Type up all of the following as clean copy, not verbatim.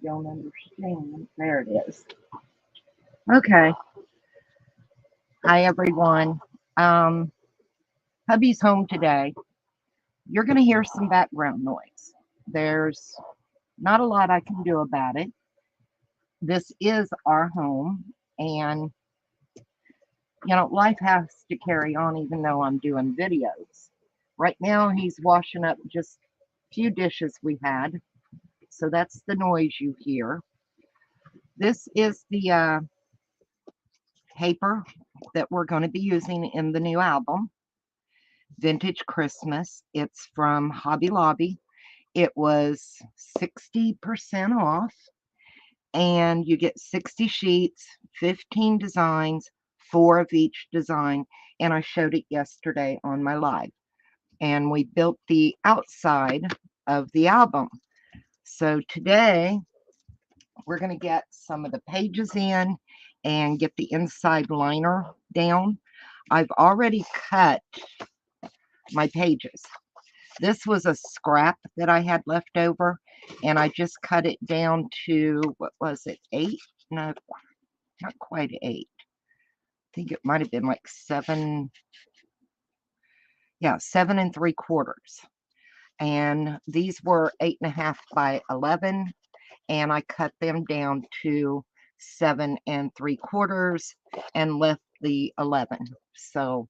don't understand. There it is. Okay. Hi, everyone. Um, hubby's home today. You're going to hear some background noise. There's not a lot I can do about it. This is our home, and life has to carry on even though I'm doing videos. Right now, he's washing up just a few dishes we had, so that's the noise you hear. This is the paper that we're going to be using in the new album, Vintage Christmas. It's from Hobby Lobby. It was 60% off, and you get 60 sheets, 15 designs, 4 of each design, and I showed it yesterday on my live. And we built the outside of the album. So today we're going to get some of the pages in and get the inside liner down. I've already cut my pages. This was a scrap that I had left over, and I just cut it down to, what was it, 8? No, not quite 8. I think it might have been like 7. Yeah, 7 3/4. And these were 8.5 by 11, and I cut them down to 7 3/4 and left the 11. So,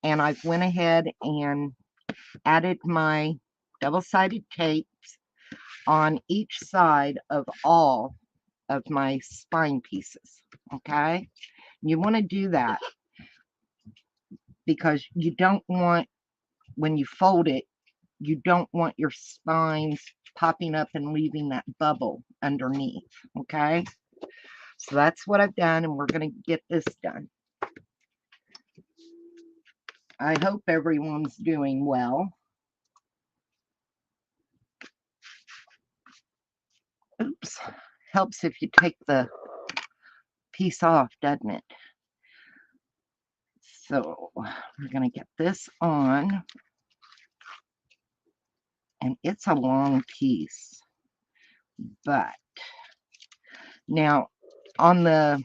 and I've went ahead and added my double-sided tapes on each side of all of my spine pieces. Okay, you want to do that because you don't want, when you fold it, you don't want your spines popping up and leaving that bubble underneath. Okay, so that's what I've done, and we're going to get this done. I hope everyone's doing well. Oops, helps if you take the piece off, doesn't it? So we're going to get this on, and it's a long piece, but now on the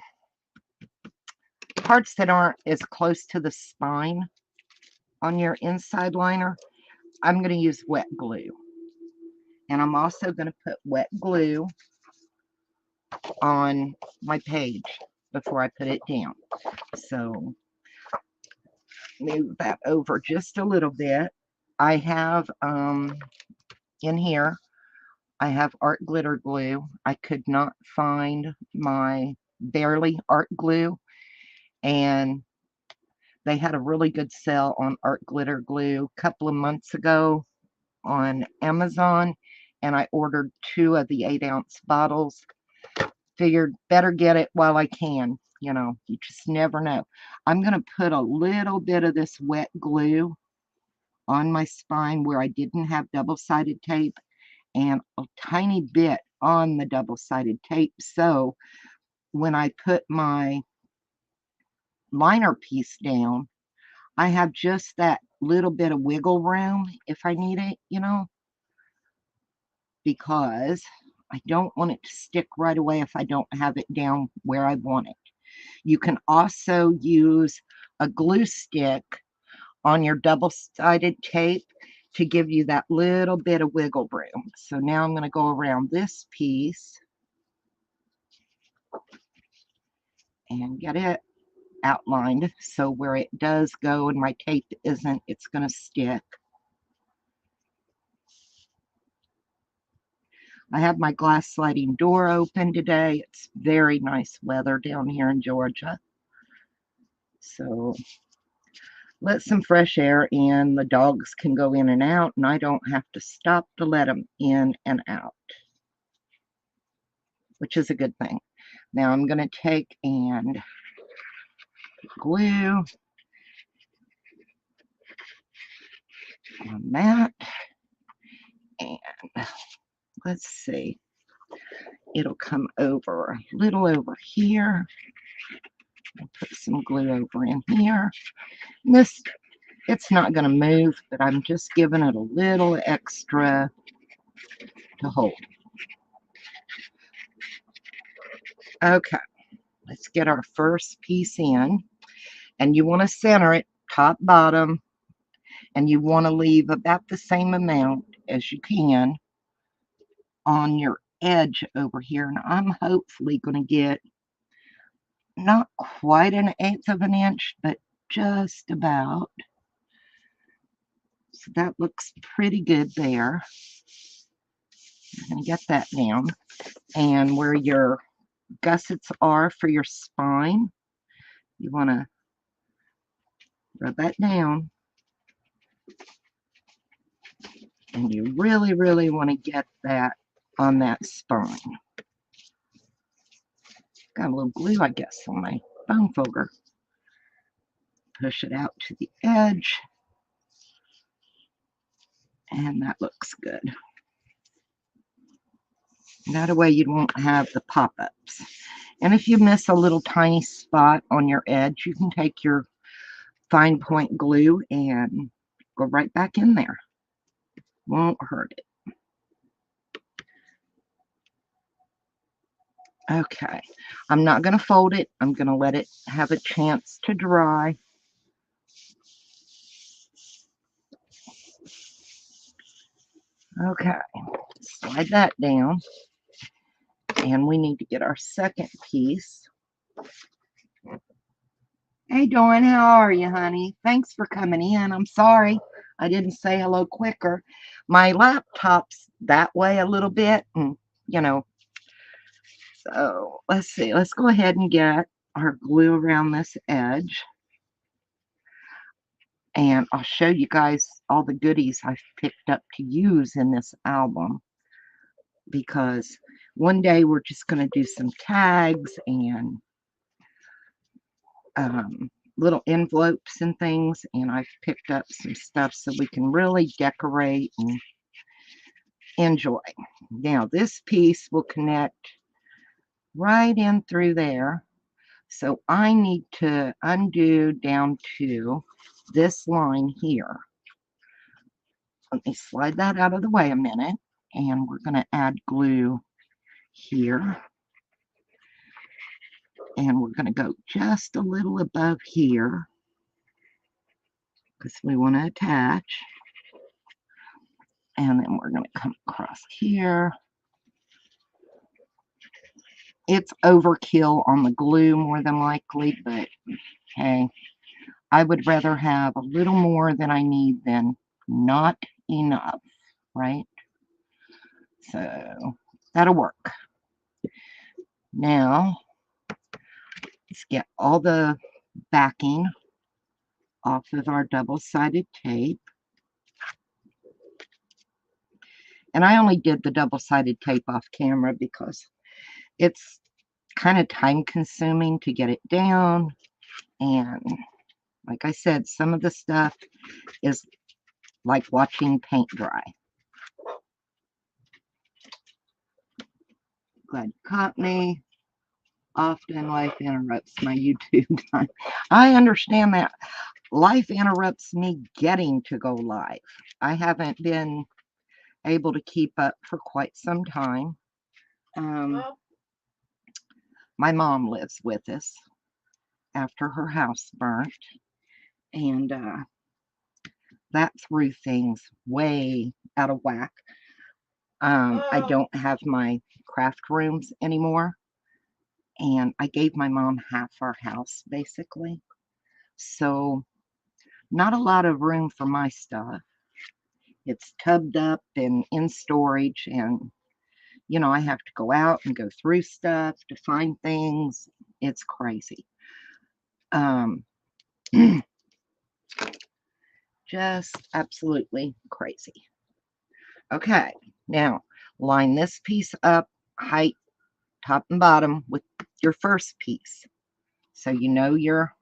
parts that aren't as close to the spine on your inside liner, I'm going to use wet glue, and I'm also going to put wet glue on my page before I put it down. So move that over just a little bit. I have in here, I have art glitter glue. I could not find my Bearly art glue, and they had a really good sale on art glitter glue a couple of months ago on Amazon, and I ordered 2 of the 8-ounce bottles. Figured better get it while I can. You just never know. I'm going to put a little bit of this wet glue on my spine where I didn't have double-sided tape, and a tiny bit on the double-sided tape, so when I put my liner piece down, I have just that little bit of wiggle room if I need it, because I don't want it to stick right away if I don't have it down where I want it. You can also use a glue stick on your double-sided tape to give you that little bit of wiggle room. So now I'm going to go around this piece and get it outlined so where it does go and my tape isn't, it's going to stick. I have my glass sliding door open today. It's very nice weather down here in Georgia. So let some fresh air in. The dogs can go in and out, and I don't have to stop to let them in and out, which is a good thing. Now I'm going to take and glue on that, and let's see, it'll come over a little over here. I'll put some glue over in here. And this, it's not going to move, but I'm just giving it a little extra to hold. Okay, let's get our first piece in. And you want to center it top, bottom, and you want to leave about the same amount as you can on your edge over here. And I'm hopefully going to get not quite 1/8 of an inch, but just about. So that looks pretty good there. I'm going to get that down. And where your gussets are for your spine, you want to rub that down. And you really, really want to get that on that spine. Got a little glue, I guess, on my bone folder. Push it out to the edge. And that looks good. That way you won't have the pop-ups. And if you miss a little tiny spot on your edge, you can take your fine point glue and go right back in there. Won't hurt it. Okay, I'm not going to fold it. I'm going to let it have a chance to dry. Okay, slide that down. And we need to get our second piece. Hey, Dawn, how are you, honey? Thanks for coming in. I'm sorry I didn't say hello quicker. My laptop's that way a little bit, and so let's see. Let's go ahead and get our glue around this edge. And I'll show you guys all the goodies I've picked up to use in this album, because one day we're just going to do some tags and little envelopes and things, and I've picked up some stuff so we can really decorate and enjoy. Now this piece will connect right in through there, so I need to undo down to this line here. Let me slide that out of the way a minute, and we're going to add glue here, and we're going to go just a little above here because we want to attach, and then we're going to come across here. It's overkill on the glue more than likely, but hey, I would rather have a little more than I need than not enough, right? So that'll work. Now let's get all the backing off of our double-sided tape. And I only did the double-sided tape off camera because it's kind of time-consuming to get it down. And like I said, some of the stuff is like watching paint dry. Glad you caught me. Often life interrupts my YouTube time. I understand that. Life interrupts me getting to go live. I haven't been able to keep up for quite some time. My mom lives with us after her house burnt, and that threw things way out of whack. I don't have my craft rooms anymore, and I gave my mom half our house basically, so not a lot of room for my stuff. It's tubbed up and in storage, and I have to go out and go through stuff to find things. It's crazy. Just absolutely crazy. Okay, now line this piece up, height, top and bottom, with your first piece, so you know you're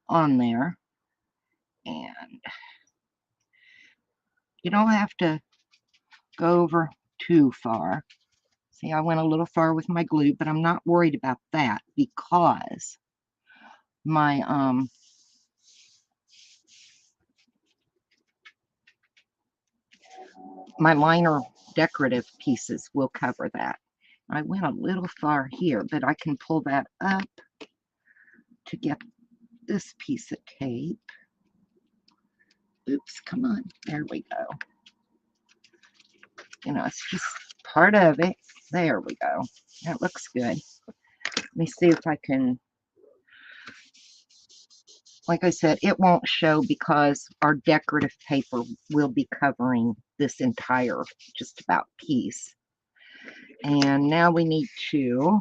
on there. And you don't have to go over too far. See, I went a little far with my glue, but I'm not worried about that because my my liner decorative pieces will cover that. I went a little far here, but I can pull that up to get this piece of tape. Oops, come on. There we go. You know, it's just part of it. There we go. That looks good. Let me see if I can, like I said, it won't show because our decorative paper will be covering this entire just about piece. And now we need to,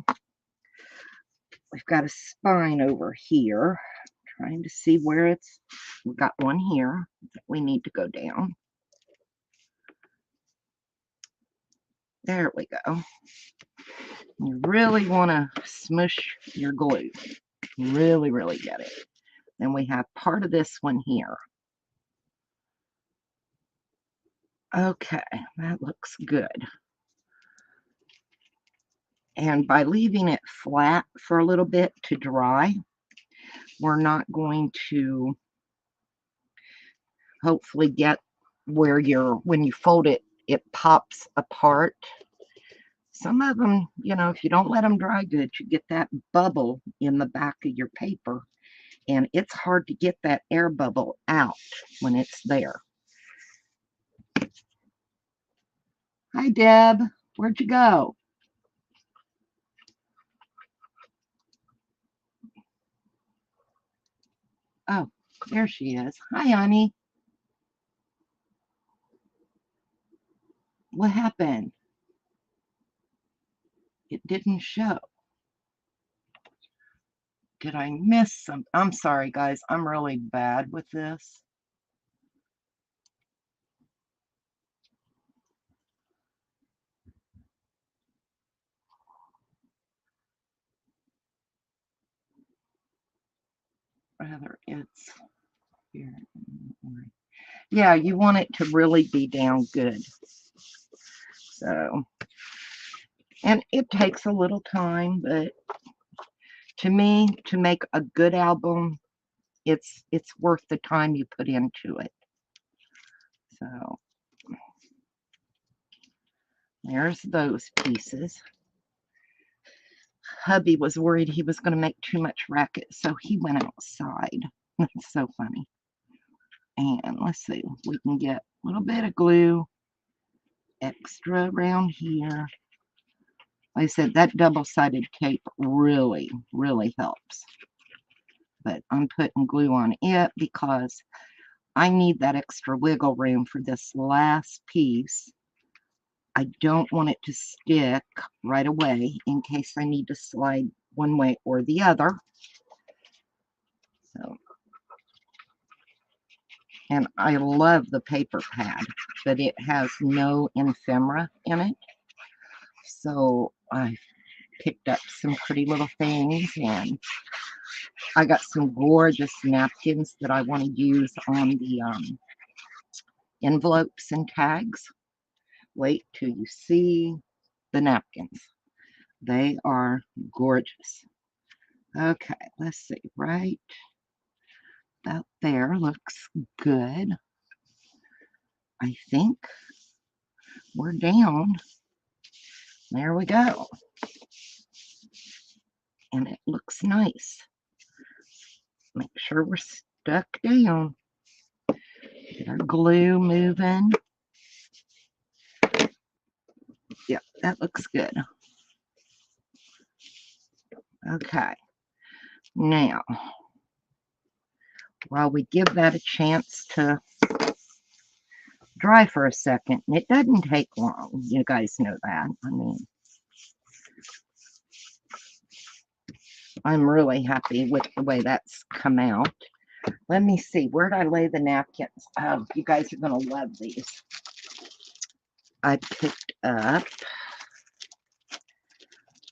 we've got a spine over here. Trying to see where it's, we've got one here that we need to go down. There we go. You really want to smush your glue. Really, really get it. And we have part of this one here. Okay, that looks good. And by leaving it flat for a little bit to dry, we're not going to hopefully get where when you fold it, it pops apart. Some of them, you know, if you don't let them dry good, you get that bubble in the back of your paper, and it's hard to get that air bubble out when it's there. Hi, Deb. Where'd you go? Oh, there she is. Hi, honey. What happened? It didn't show. Did I miss some? I'm sorry, guys. I'm really bad with this. Rather, it's here. Yeah, you want it to really be down good. So, and it takes a little time, but to me, to make a good album, it's worth the time you put into it. So, there's those pieces. Hubby was worried he was going to make too much racket, so he went outside. That's so funny. And let's see, we can get a little bit of glue extra around here. Like I said, that double-sided tape really, really helps. But I'm putting glue on it because I need that extra wiggle room for this last piece. I don't want it to stick right away in case I need to slide one way or the other. So, and I love the paper pad, but it has no ephemera in it. So I picked up some pretty little things, and I got some gorgeous napkins that I want to use on the envelopes and tags. Wait till you see the napkins. They are gorgeous. Okay, let's see. Right about there looks good. I think we're down. There we go. And it looks nice. Make sure we're stuck down. Get our glue moving. Yep, that looks good. Okay. Now, while we give that a chance to dry for a second, and it doesn't take long, you guys know that. I mean, I'm really happy with the way that's come out. Let me see, where did I lay the napkins? Oh, you guys are going to love these. I picked up,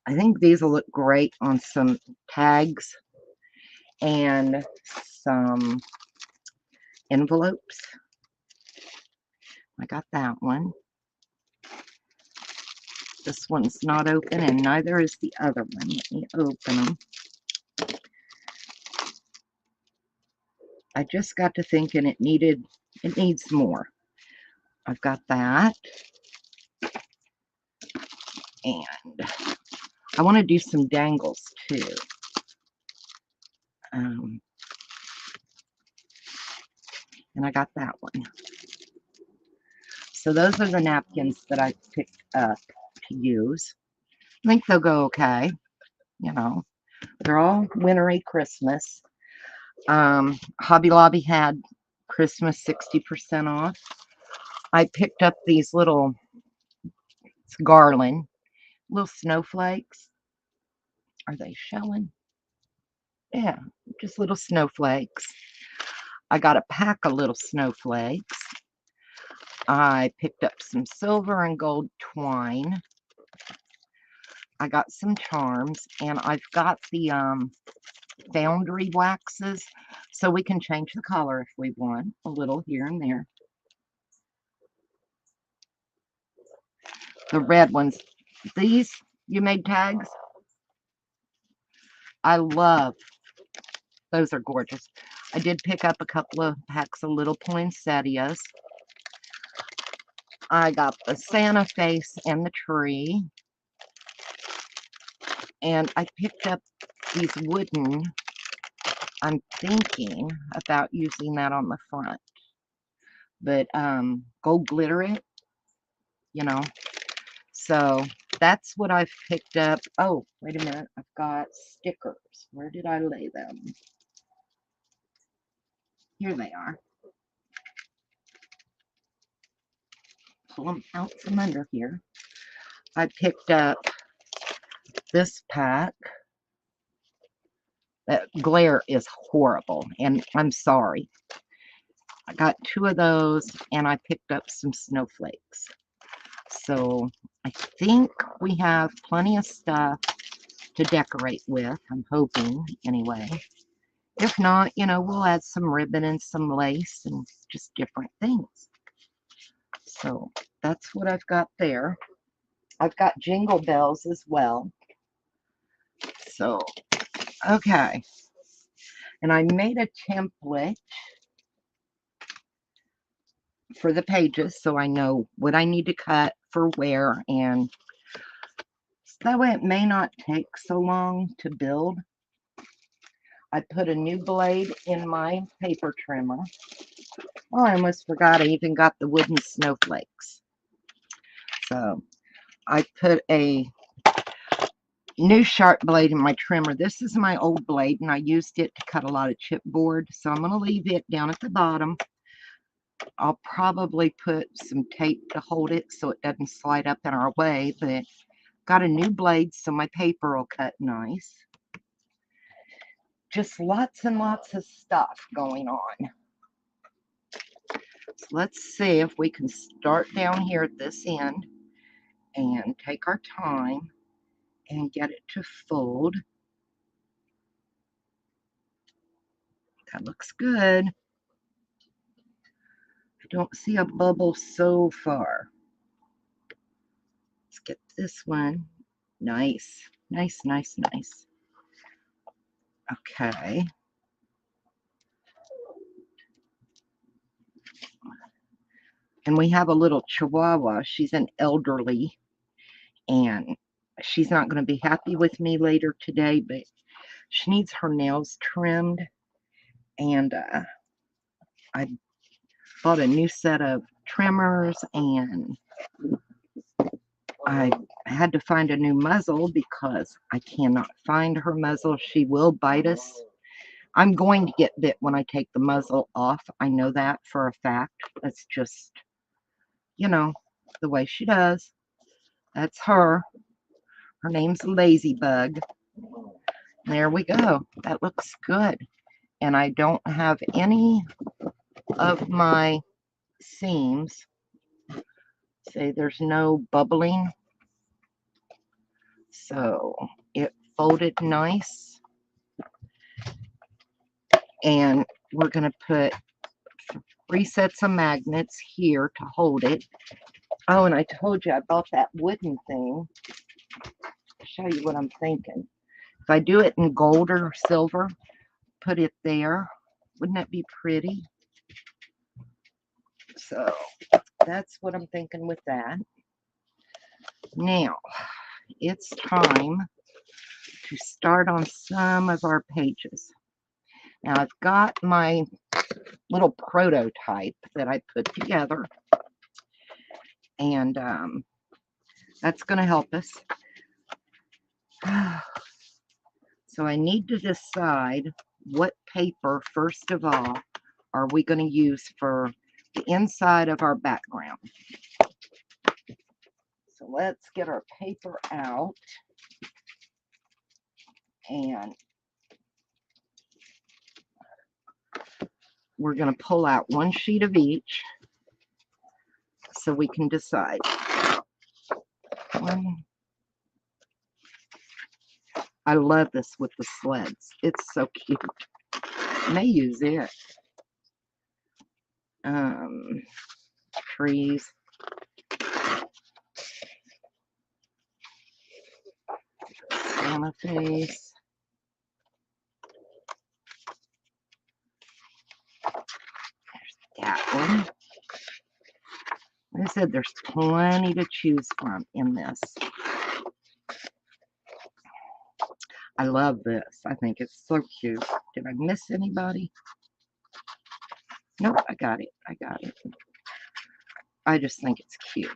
I think these will look great on some tags and some envelopes. I got that one. This one's not open, and neither is the other one. Let me open them. I just got to thinking it needs more. I've got that. And I want to do some dangles too. And I got that one. So those are the napkins that I picked up to use. I think they'll go okay. You know, they're all wintry Christmas. Hobby Lobby had Christmas 60% off. I picked up these little garland, little snowflakes. Are they showing? Yeah, just little snowflakes. I got a pack of little snowflakes. I picked up some silver and gold twine. I got some charms, and I've got the foundry waxes, so we can change the color if we want, a little here and there. The red ones, these, you made tags? I love, those are gorgeous. I did pick up a couple of packs of little poinsettias. I got the Santa face and the tree. And I picked up these wooden, I'm thinking about using that on the front. But gold glitter it, you know. So that's what I've picked up. Oh, wait a minute. I've got stickers. Where did I lay them? Here they are. Pull them out from under here. I picked up this pack. That glare is horrible, and I'm sorry. I got 2 of those, and I picked up some snowflakes. So I think we have plenty of stuff to decorate with. I'm hoping, anyway. If not, you know, we'll add some ribbon and some lace and just different things. So that's what I've got there. I've got jingle bells as well. So, okay. And I made a template for the pages so I know what I need to cut for where, and that way it may not take so long to build. I put a new blade in my paper trimmer. Oh, I almost forgot I even got the wooden snowflakes. So I put a new sharp blade in my trimmer. This is my old blade, and I used it to cut a lot of chipboard. So I'm going to leave it down at the bottom. I'll probably put some tape to hold it so it doesn't slide up in our way, but got a new blade so my paper will cut nice. Just lots and lots of stuff going on. So let's see if we can start down here at this end and take our time and get it to fold. That looks good. I don't see a bubble so far. Let's get this one. Nice, nice, nice, nice. Okay. And we have a little Chihuahua. She's an elderly, and she's not going to be happy with me later today, but she needs her nails trimmed. And I bought a new set of trimmers, and I had to find a new muzzle because I cannot find her muzzle. She will bite us. I'm going to get bit when I take the muzzle off. I know that for a fact. That's just, you know, the way she does. That's her. Her name's Ladybug. There we go. That looks good. And I don't have any of my seams. See, there's no bubbling. So it folded nice. And we're going to put 3 sets of magnets here to hold it. Oh, and I told you I bought that wooden thing. I'll show you what I'm thinking. If I do it in gold or silver, put it there. Wouldn't that be pretty? So that's what I'm thinking with that. Now, it's time to start on some of our pages. Now I've got my little prototype that I put together, and that's going to help us. So I need to decide what paper, first of all, are we going to use for the inside of our background. So let's get our paper out, and we're going to pull out one sheet of each so we can decide. I love this with the sleds. It's so cute. I may use it. Trees. Santa face. There's that one. Like I said, there's plenty to choose from in this. I love this. I think it's so cute. Did I miss anybody? Nope, I got it. I got it. I just think it's cute.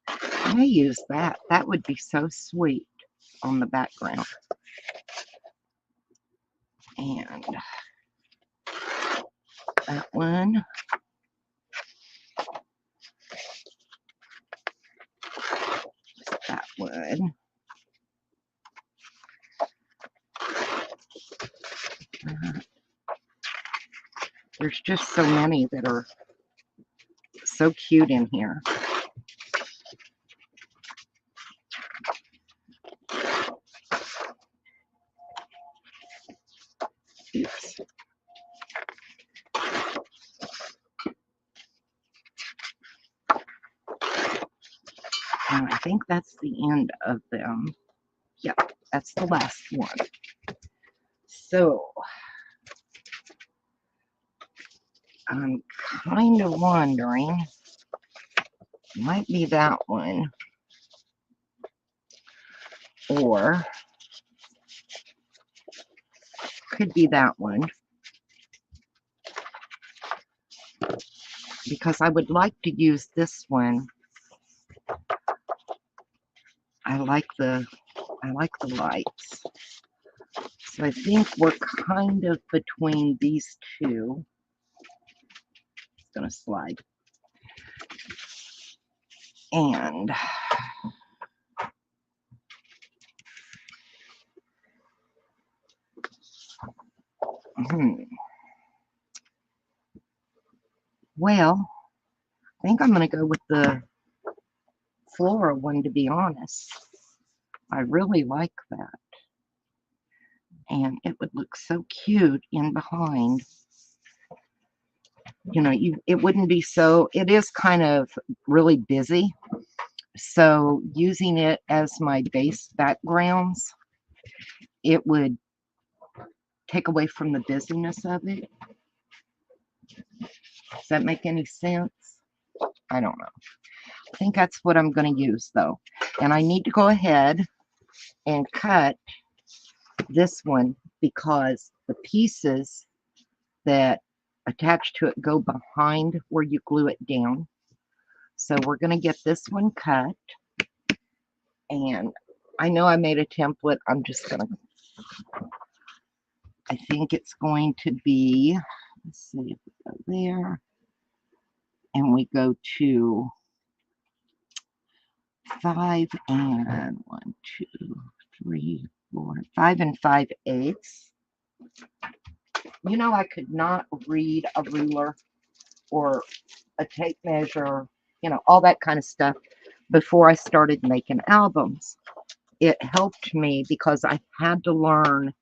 I may use that. That would be so sweet on the background. And that one. That one. There's just so many that are so cute in here. Oops. And I think that's the end of them. Yep, that's the last one. So I'm kind of wondering, might be that one, or could be that one, because I would like to use this one. I like the lights. So I think we're kind of between these two. It's gonna slide. And well, I think I'm gonna go with the Flora one, to be honest. I really like that. And it would look so cute in behind. You know, it wouldn't be so, it is kind of really busy. So using it as my base backgrounds, it would take away from the busyness of it. Does that make any sense? I don't know. I think that's what I'm going to use, though. And I need to go ahead and cut this one because the pieces that attach to it go behind where you glue it down. So we're going to get this one cut. And I know I made a template. I'm just going to, I think it's going to be, let's see if we go there. And we go to 5 and 1, 2, 3, 4, 5 and 5/8. You know, I could not read a ruler or a tape measure, you know, all that kind of stuff before I started making albums. It helped me because I had to learn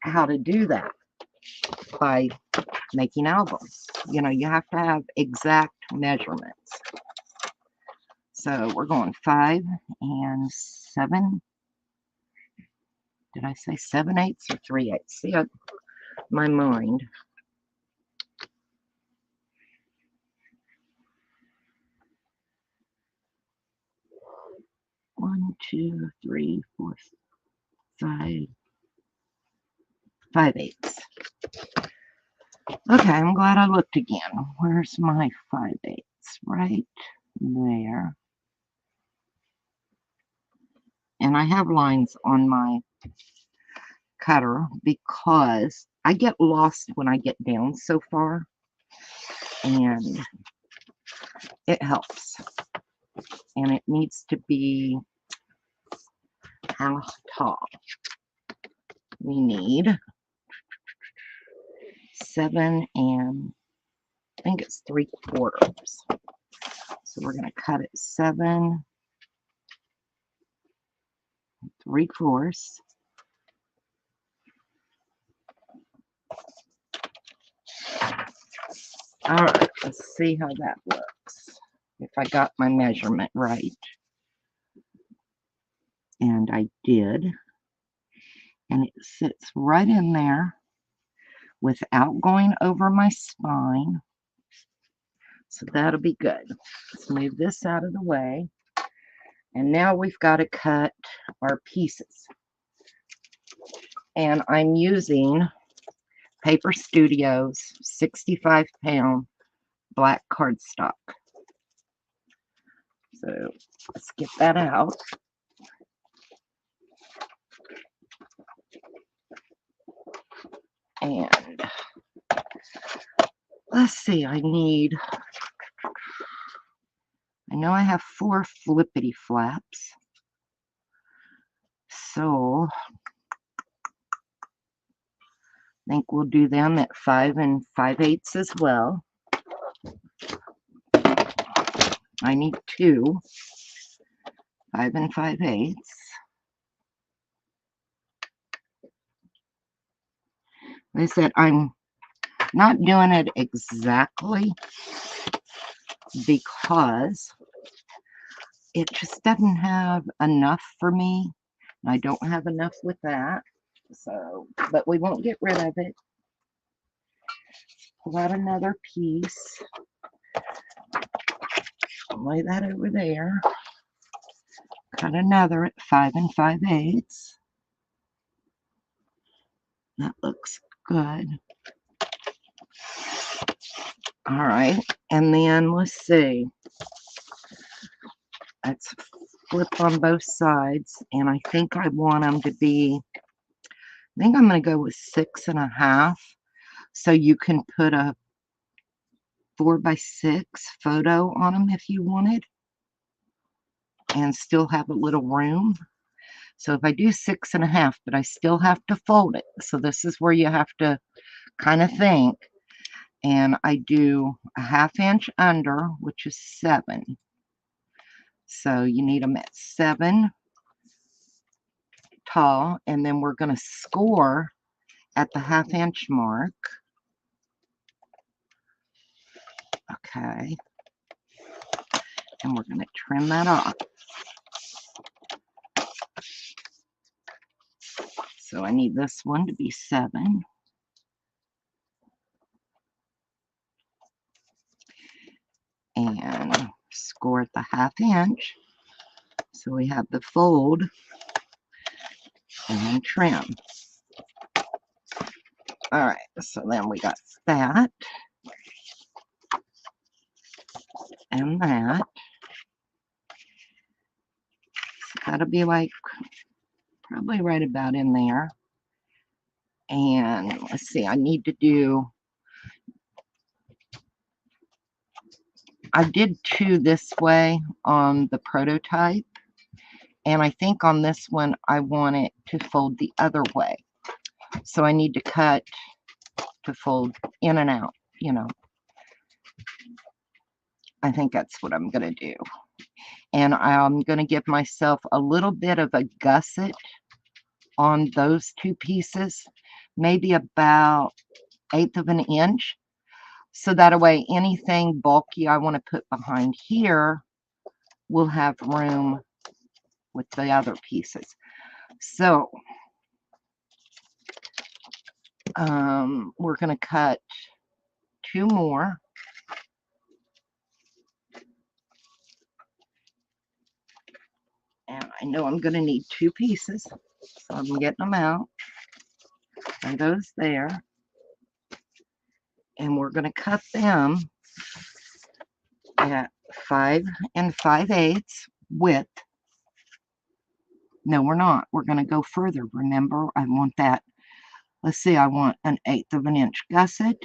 how to do that by making albums. You know, you have to have exact measurements. So we're going 5 and 7. Did I say 7/8 or 3/8? See, my mind. One, 2, 3, 4, 5/8. Okay, I'm glad I looked again. Where's my 5/8? Right there. And I have lines on my cutter because I get lost when I get down so far, and it helps. And it needs to be how tall? We need 7 and I think it's 3/4. So we're going to cut it 7 3/4. All right, let's see how that looks. If I got my measurement right. And I did. And it sits right in there without going over my spine. So that'll be good. Let's move this out of the way. And now we've got to cut our pieces. And I'm using Paper Studios 65-pound black cardstock. So let's get that out. And let's see, I know I have 4 flippity flaps. So I think we'll do them at 5 5/8 as well. I need 2 5 5/8. Like I said, I'm not doing it exactly because it just doesn't have enough for me. I don't have enough with that. So, but we won't get rid of it. Pull out another piece. Lay that over there. Cut another at 5 5/8. That looks good. All right, and then let's see. Let's flip on both sides, and I think I want them to be, I think I'm going to go with 6 1/2, so you can put a 4x6 photo on them if you wanted, and still have a little room. So if I do 6 1/2, but I still have to fold it, so this is where you have to kind of think. And I do a 1/2 inch under, which is 7. So you need them at 7 tall, and then we're going to score at the 1/2 inch mark. Okay. And we're going to trim that off. So I need this one to be 7. And score at the 1/2 inch. So we have the fold and then trim. All right, so then we got that and that. So that'll be like probably right about in there. And let's see, I need to do, I did 2 this way on the prototype. And I think on this one, I want it to fold the other way. So I need to cut to fold in and out, you know. I think that's what I'm going to do. And I'm going to give myself a little bit of a gusset on those 2 pieces, maybe about 1/8 of an inch. So that way anything bulky I want to put behind here will have room with the other pieces. So we're going to cut 2 more. And I I know I'm going to need 2 pieces, so I'm getting them out. Lay those there. And we're going to cut them at 5 5/8 width. No, we're not. We're going to go further. Remember, I want that. Let's see, I want an 1/8 of an inch gusset.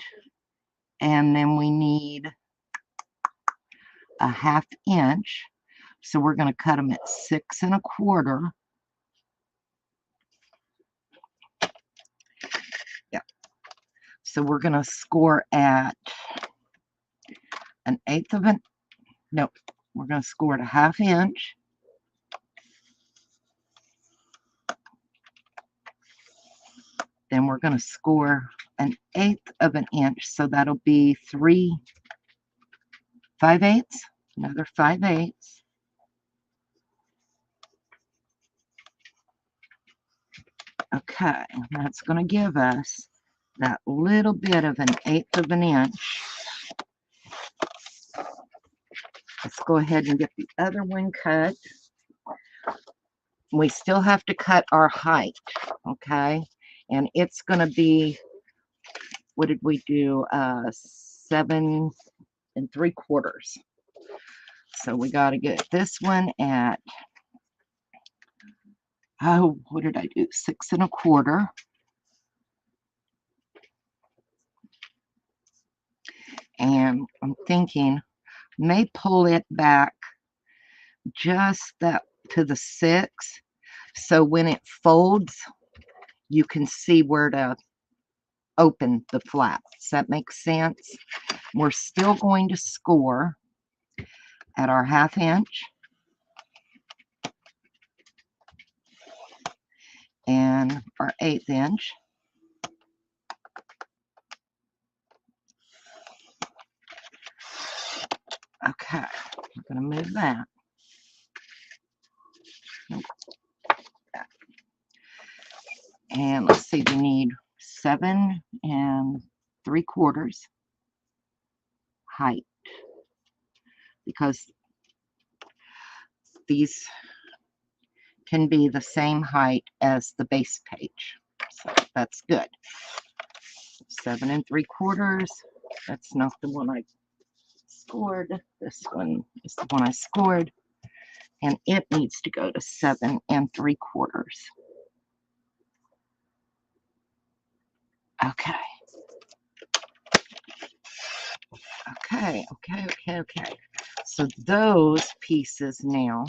And then we need a 1/2 inch. So we're going to cut them at 6 1/4. Yeah. So we're going to score at an 1/8 of an, no, we're going to score at a 1/2 inch. Then we're going to score an 1/8 of an inch. So that'll be 3 5/8, another 5/8. Okay, that's going to give us that little bit of an 1/8 of an inch. Let's go ahead and get the other one cut. We still have to cut our height, okay? And it's going to be, what did we do? 7 3/4. So we got to get this one at, oh, what did I do? 6 1/4. And I'm thinking, may pull it back just that to the 6, so when it folds, you can see where to open the flap. Does that make sense? We're still going to score at our 1/2 inch and our 1/8 inch. Okay, we're going to move that. And let's see, we need 7 3/4 height, because these can be the same height as the base page. So that's good. 7 3/4. That's not the one I scored. This one is the one I scored. And it needs to go to 7 3/4. Okay. Okay. So those pieces now,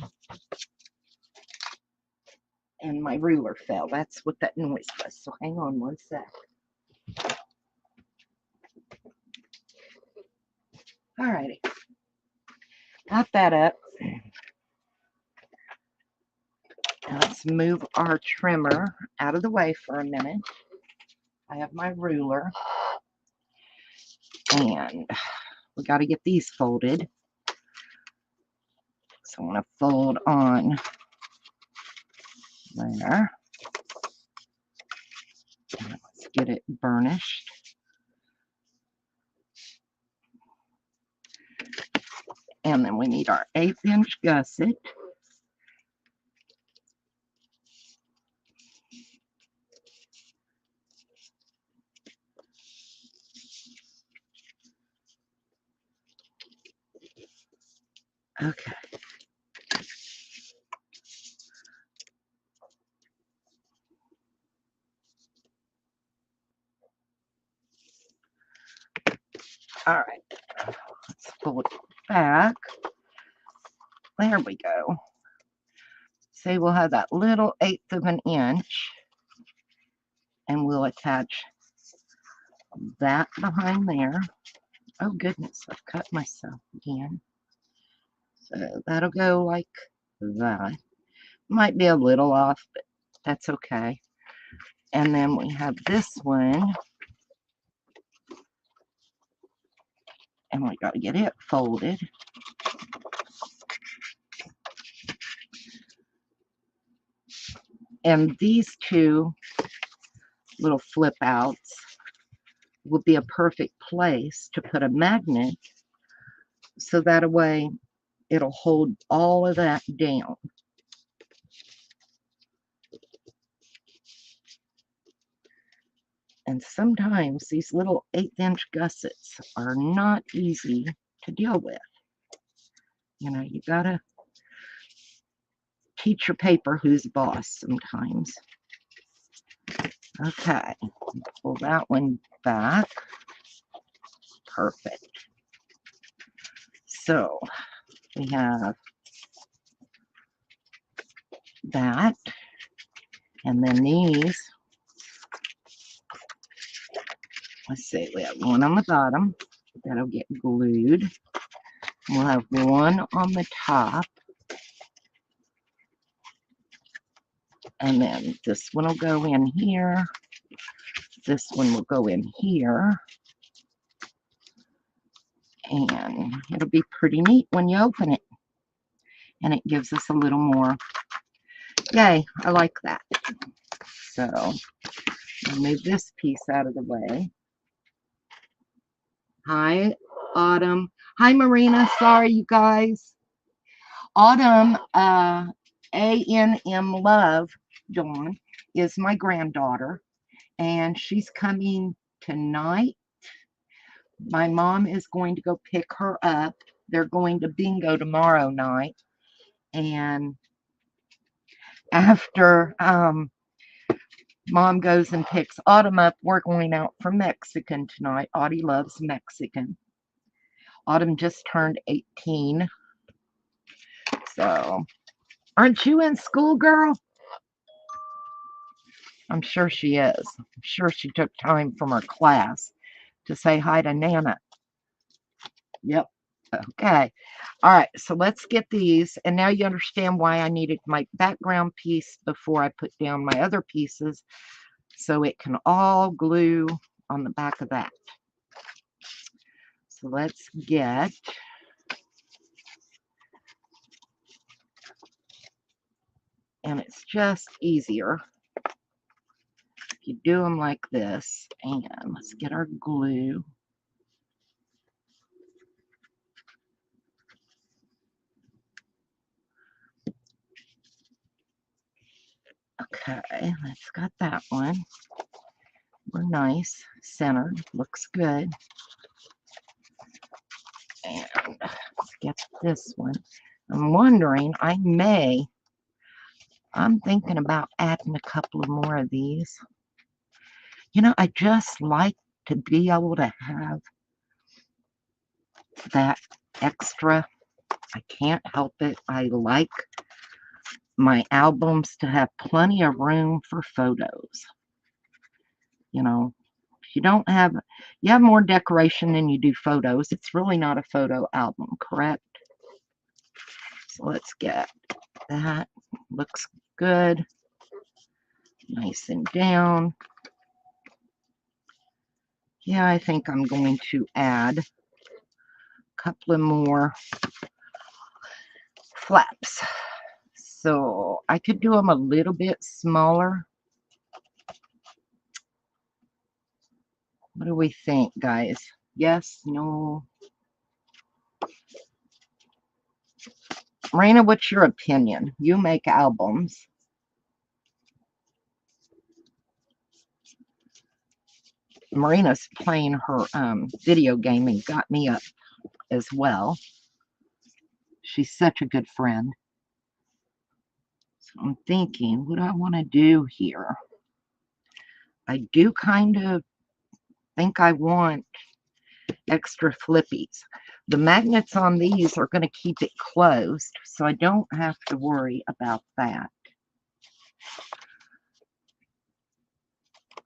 and my ruler fell. That's what that noise was. So hang on one sec. Alrighty. Got that up. Now let's move our trimmer out of the way for a minute. I have my ruler. And we got to get these folded. So I'm going to fold on there. And let's get it burnished. And then we need our 1/8 inch gusset. Okay. All right. Let's fold it back. There we go. Say we'll have that little 1/8 of an inch, and we'll attach that behind there. Oh goodness, I've cut myself again. So that'll go like that. Might be a little off, but that's okay. And then we have this one, and we got to get it folded. And these two little flip outs will be a perfect place to put a magnet, so that way it'll hold all of that down. And sometimes these little 1/8" gussets are not easy to deal with. You know, you gotta teach your paper who's boss sometimes. Okay, pull that one back. Perfect. So we have that, and then these. Let's see, we have one on the bottom that'll get glued. We'll have one on the top, and then this one will go in here. This one will go in here, and it'll be pretty neat when you open it. And it gives us a little more. Yay, I like that. So I'll move this piece out of the way. Hi, Autumn. Hi, Marina. Sorry, you guys. Autumn, A-N-M Love, Dawn, is my granddaughter, and she's coming tonight. My mom is going to go pick her up. They're going to bingo tomorrow night. And after Mom goes and picks Autumn up, we're going out for Mexican tonight. Audie loves Mexican. Autumn just turned 18. So, aren't you in school, girl? I'm sure she is. I'm sure she took time from her class to say hi to Nana. Yep. Okay. All right. So let's get these. And now you understand why I needed my background piece before I put down my other pieces, so it can all glue on the back of that. So let's get and it's just easier if you do them like this. And let's get our glue. Okay, that's got that one. We're nice, centered, looks good. And let's get this one. I'm wondering, I'm thinking about adding a couple of more of these. You know, I just like to be able to have that extra. I can't help it. I like my albums to have plenty of room for photos. You know, if you don't have, you have more decoration than you do photos. It's really not a photo album, correct? So let's get that. Looks good. Nice and down. Yeah, I think I'm going to add a couple of more flaps. So I could do them a little bit smaller. What do we think, guys? Yes, no? Marina, what's your opinion? You make albums. Marina's playing her video game and got me up as well. She's such a good friend. So I'm thinking, what do I want to do here? I do kind of think I want extra flippies. The magnets on these are going to keep it closed, so I don't have to worry about that.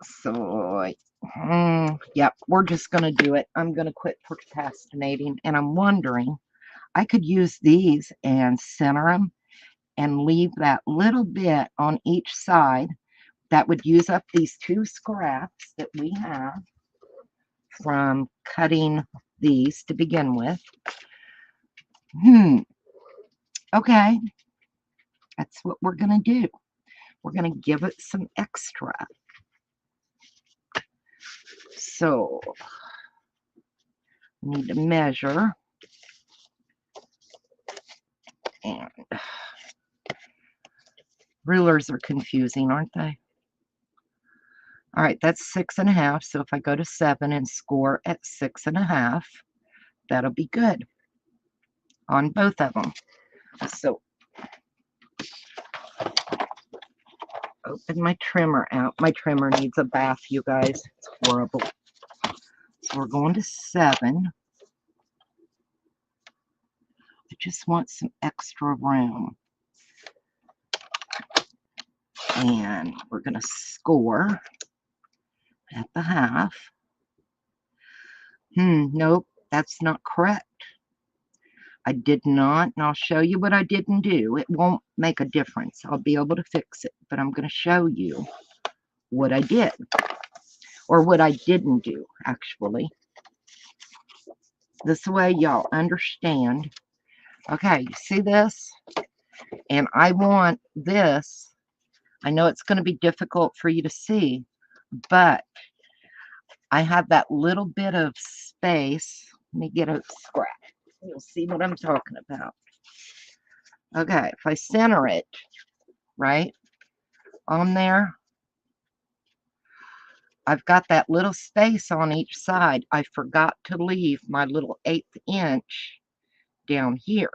So, yep, we're just going to do it. I'm going to quit procrastinating, and I'm wondering, I could use these and center them and leave that little bit on each side. That would use up these 2 scraps that we have from cutting these to begin with. Okay, that's what we're going to do. We're going to give it some extra. So, we need to measure. And rulers are confusing, aren't they? All right, that's 6.5. So if I go to 7 and score at 6.5, that'll be good on both of them. So open my trimmer out. My trimmer needs a bath, you guys. It's horrible. So we're going to 7. I just want some extra room. And we're going to score at the half. Nope, that's not correct. I did not, and I'll show you what I didn't do. It won't make a difference. I'll be able to fix it, but I'm going to show you what I did, or what I didn't do, actually. This way y'all understand. Okay, you see this? And I want this. I know it's going to be difficult for you to see, but I have that little bit of space. Let me get a scrap. You'll see what I'm talking about. Okay, if I center it right on there, I've got that little space on each side. I forgot to leave my little 1/8 inch down here.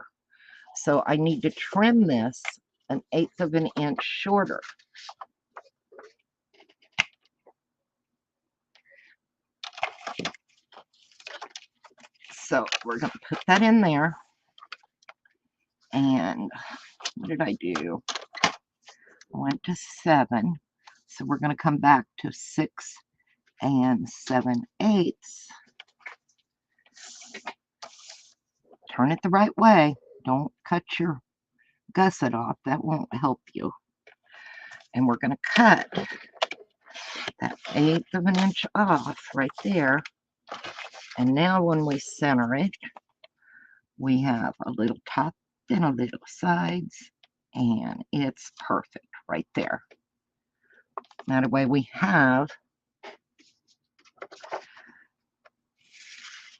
So I need to trim this 1/8 of an inch shorter. So we're going to put that in there. And what did I do? I went to 7. So we're going to come back to 6 7/8. Turn it the right way. Don't cut your gusset off. That won't help you. And we're going to cut that 1/8 of an inch off right there. And now when we center it, we have a little top and a little sides, and it's perfect right there. That way we have,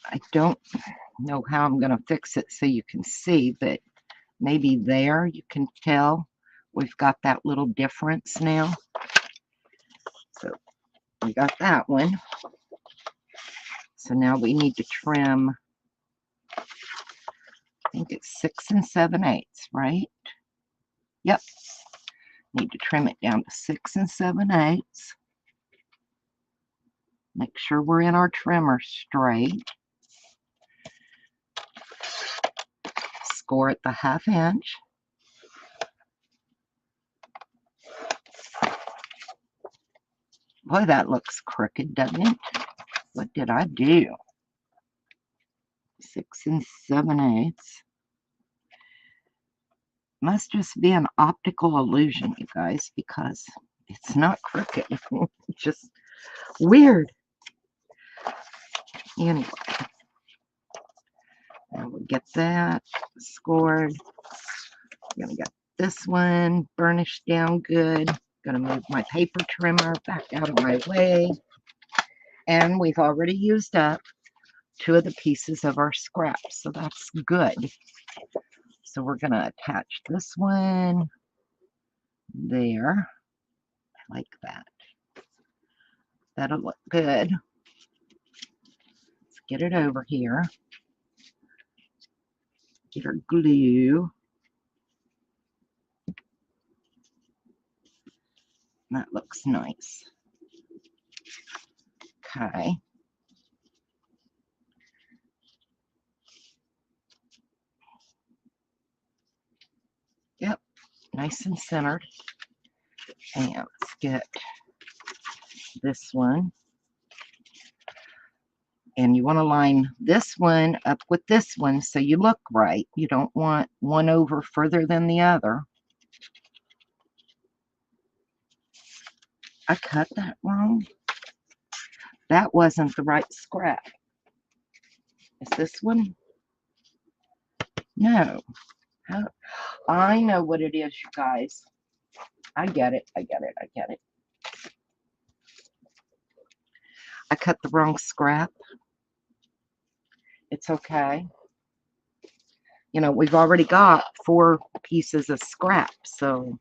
I don't know how I'm going to fix it so you can see, but maybe there you can tell we've got that little difference now. So we got that one. So now we need to trim, I think it's 6 7/8, right? Yep. Need to trim it down to 6 7/8. Make sure we're in our trimmer straight. Score at the 1/2 inch. Boy, that looks crooked, doesn't it? What did I do? 6 7/8. Must just be an optical illusion, you guys, because it's not crooked. It's just weird. Anyway, now we'll get that scored. I'm gonna get this one burnished down good. Gonna move my paper trimmer back out of my way. And we've already used up 2 of the pieces of our scrap, so that's good. So we're gonna attach this one there. I like that. That'll look good. Let's get it over here. Get our glue. That looks nice. Okay. Yep, nice and centered. And let's get this one. And you want to line this one up with this one so you look right. You don't want one over further than the other. I cut that wrong. That wasn't the right scrap. Is this one? No. I know what it is, you guys. I get it. I get it. I get it. I cut the wrong scrap. It's okay. You know, we've already got 4 pieces of scrap, so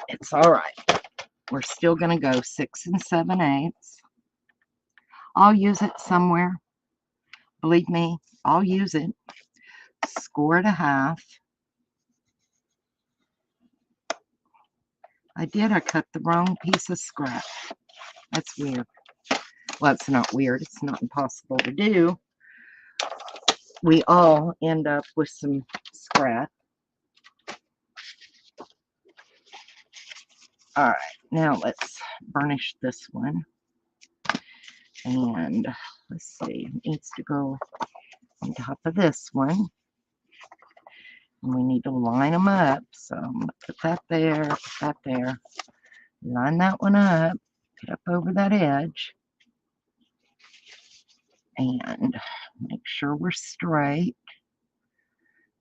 it's all right. we're still going to go 6 7/8. I'll use it somewhere. Believe me, I'll use it. Score it a half. I cut the wrong piece of scrap. That's weird. Well, it's not weird. It's not impossible to do. We all end up with some scrap. All right, now let's burnish this one. And let's see, it needs to go on top of this one. And we need to line them up. So I'm going to put that there, line that one up, get up over that edge, and make sure we're straight.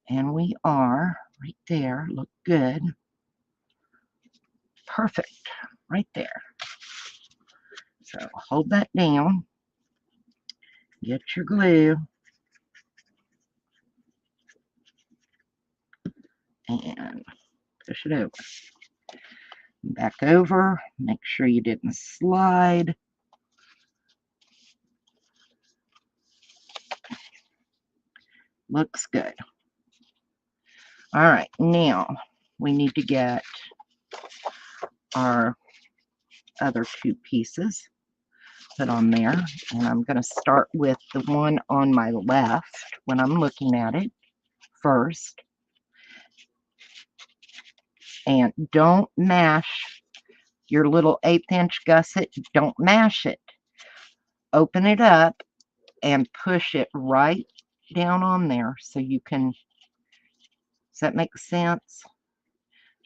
And we are right there. Look good. Perfect. Right there. So hold that down. Get your glue. And push it over. Back over. Make sure you didn't slide. Looks good. All right, now we need to get our other two pieces put on there. And I'm going to start with the one on my left when I'm looking at it first. And don't mash your little 1/8 inch gusset. Don't mash it. Open it up and push it right down on there so you can, does that make sense?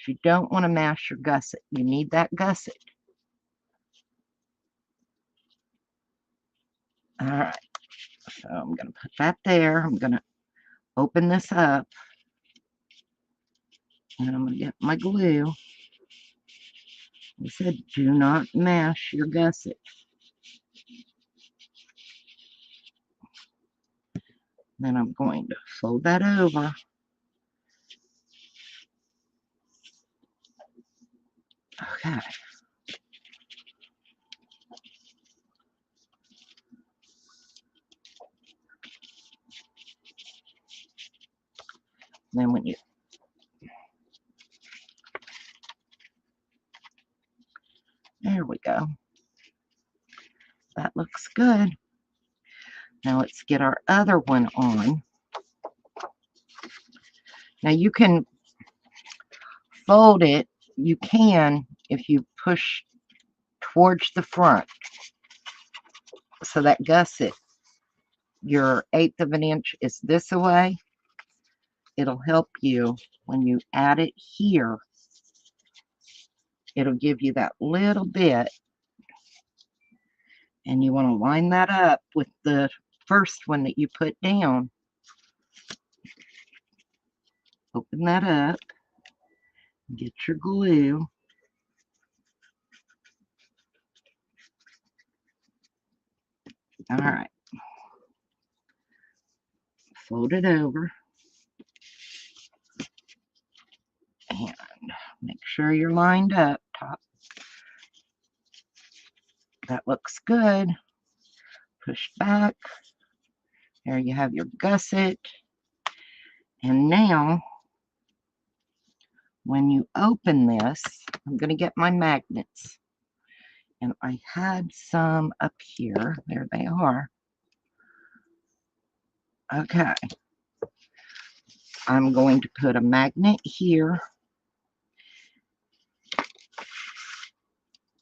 You don't want to mash your gusset. You need that gusset. All right. So I'm going to put that there. I'm going to open this up. And I'm going to get my glue. I said, do not mash your gusset. Then I'm going to fold that over. Okay. Then when you there we go. That looks good. Now let's get our other one on. Now you can fold it. You can if you push towards the front. So that gusset, your 1/8 of an inch is this away. It'll help you when you add it here. It'll give you that little bit. And you want to line that up with the first one that you put down. Open that up. Get your glue. All right. Fold it over. And make sure you're lined up top. That looks good. Push back. There you have your gusset. And now, when you open this, I'm going to get my magnets. And I had some up here. There they are. Okay. I'm going to put a magnet here.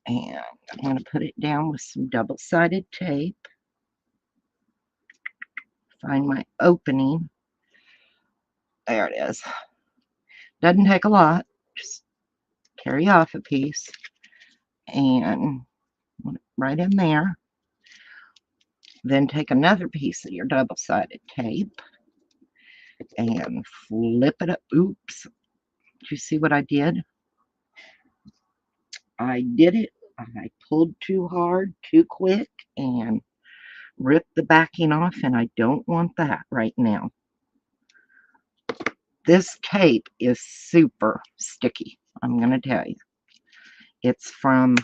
And I'm going to put it down with some double-sided tape. Find my opening. There it is. Doesn't take a lot. Just carry off a piece. And right in there. Then take another piece of your double-sided tape. And flip it up. Oops. Did you see what I did? I did it. I pulled too hard, too quick, and ripped the backing off, and I don't want that right now. This tape is super sticky, I'm going to tell you. It's from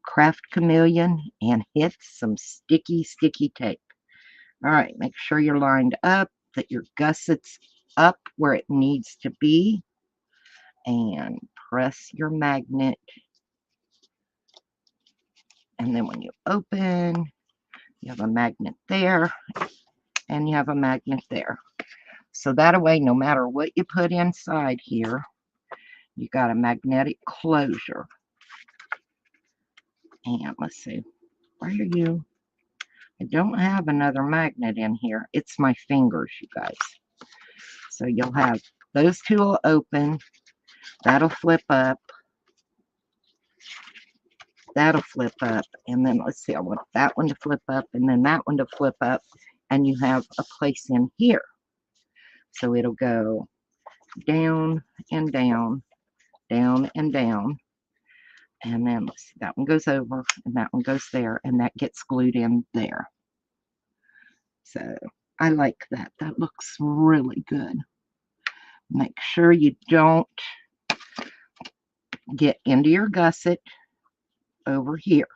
Craft Chameleon, and it's some sticky tape. All right, make sure you're lined up, that your gusset's up where it needs to be, and press your magnet. And then when you open, you have a magnet there, and you have a magnet there. So that way, no matter what you put inside here, you got a magnetic closure. And let's see, where are you? I don't have another magnet in here. It's my fingers, you guys. So you'll have those two will open. That'll flip up. That'll flip up. And then let's see, I want that one to flip up and then that one to flip up. And you have a place in here. So it'll go down and down, down and down. And then let's see, that one goes over and that one goes there. And that gets glued in there. So I like that. That looks really good. Make sure you don't get into your gusset over here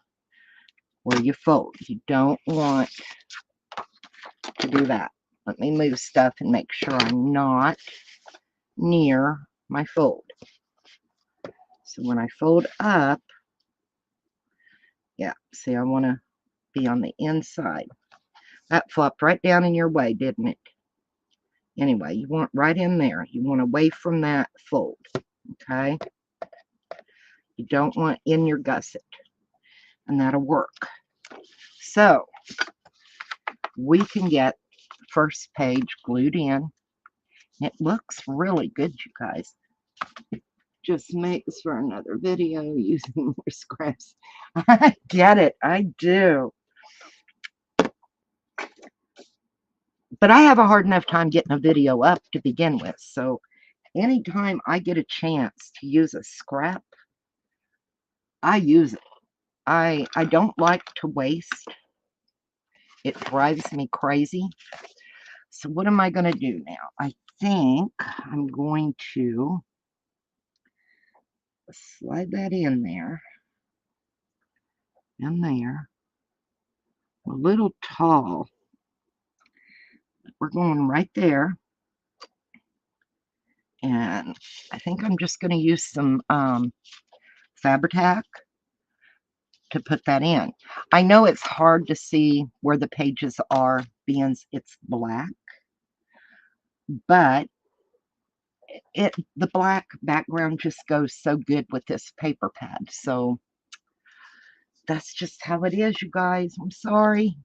where you fold. You don't want to do that. Let me move stuff and make sure I'm not near my fold. So when I fold up, yeah, see, I want to be on the inside. That flopped right down in your way, didn't it? Anyway, you want right in there. You want away from that fold, okay? You don't want in your gusset, and that'll work. So we can get first page glued in. It looks really good, you guys. Just makes for another video using more scraps. I get it. I do. But I have a hard enough time getting a video up to begin with. So anytime I get a chance to use a scrap, I use it. I don't like to waste. It drives me crazy. So what am I going to do now? I think I'm going to slide that in there. In there. A little tall. We're going right there. And I think I'm just going to use some Fabri-Tac to put that in. I know it's hard to see where the pages are being it's black, but the black background just goes so good with this paper pad. So that's just how it is, you guys. I'm sorry.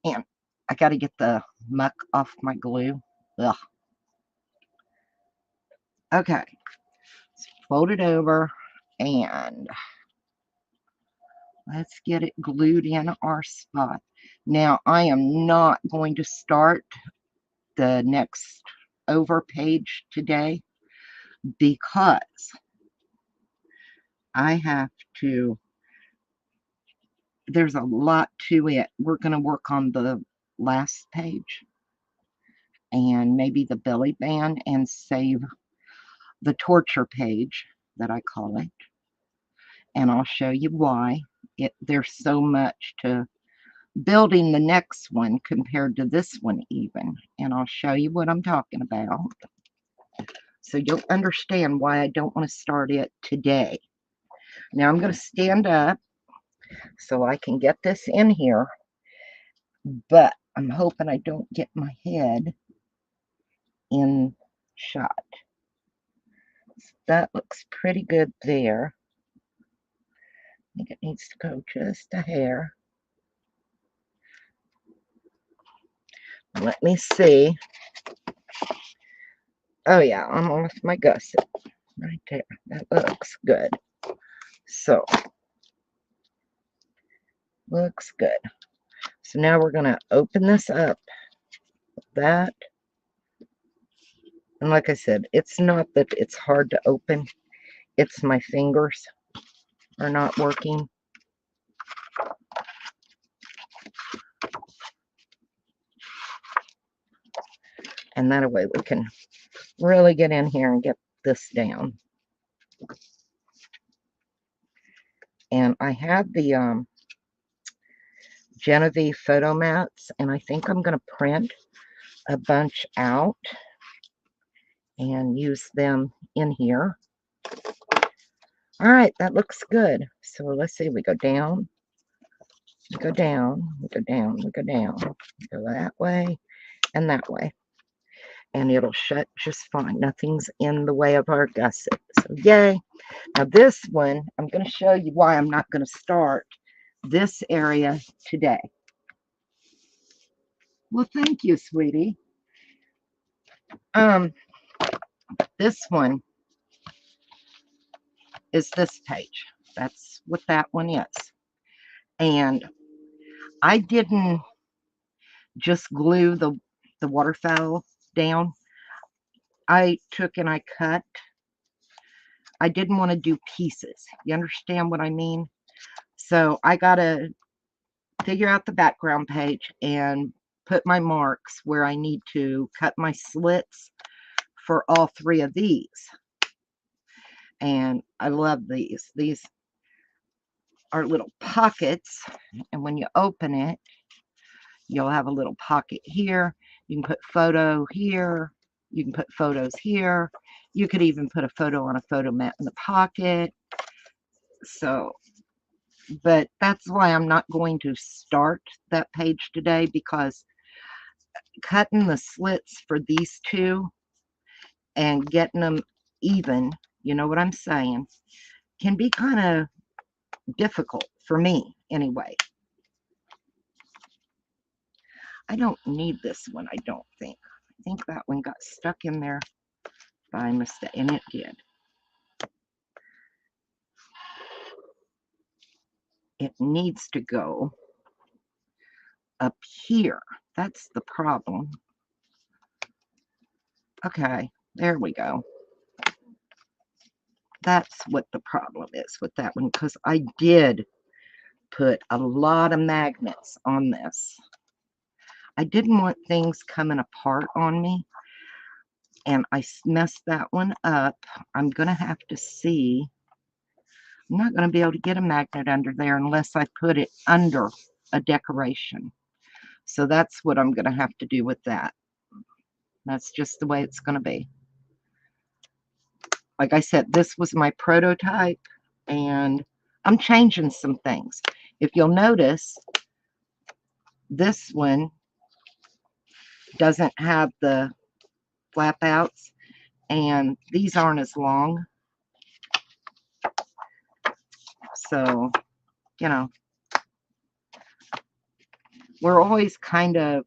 And I got to get the muck off my glue. Ugh. Okay. Let's fold it over and let's get it glued in our spot. Now, I am not going to start the next over page today because I have to, there's a lot to it. We're going to work on the last page and maybe the belly band and save the torture page that I call it. And I'll show you why. There's so much to building the next one compared to this one even. And I'll show you what I'm talking about. So you'll understand why I don't want to start it today. Now I'm going to stand up so I can get this in here. But I'm hoping I don't get my head in shot. That looks pretty good there. I think it needs to go just a hair. Let me see. Oh yeah, I'm on with my gusset right there. That looks good. So, looks good. So now we're going to open this up. That. And like I said, it's not that it's hard to open. It's my fingers are not working. And that way we can really get in here and get this down. And I had the Genevieve photo mats, and I think I'm going to print a bunch out and use them in here. All right, that looks good. So let's see, we go down, we go down, we go down, we go down, we go that way and that way. And it'll shut just fine. Nothing's in the way of our gusset. So yay. Now this one, I'm going to show you why I'm not going to start this area today. Well, thank you, sweetie. This one is this page. That's what that one is. And I didn't just glue the waterfowl down. I took and I cut. I didn't want to do pieces. You understand what I mean? So I got to figure out the background page and put my marks where I need to cut my slits for all three of these. And I love these. These are little pockets, and when you open it, you'll have a little pocket here. You can put photo here. You can put photos here. You could even put a photo on a photo mat in the pocket. So, but that's why I'm not going to start that page today, because cutting the slits for these two and getting them even, you know what I'm saying, can be kind of difficult for me anyway. I don't need this one, I don't think. I think that one got stuck in there by mistake, and it did. It needs to go up here. That's the problem. Okay, there we go. That's what the problem is with that one, because I did put a lot of magnets on this. I didn't want things coming apart on me, and I messed that one up. I'm going to have to see. I'm not going to be able to get a magnet under there unless I put it under a decoration. So that's what I'm going to have to do with that. That's just the way it's going to be. Like I said, this was my prototype, and I'm changing some things. If you'll notice, this one doesn't have the flap outs, and these aren't as long. So, you know, we're always kind of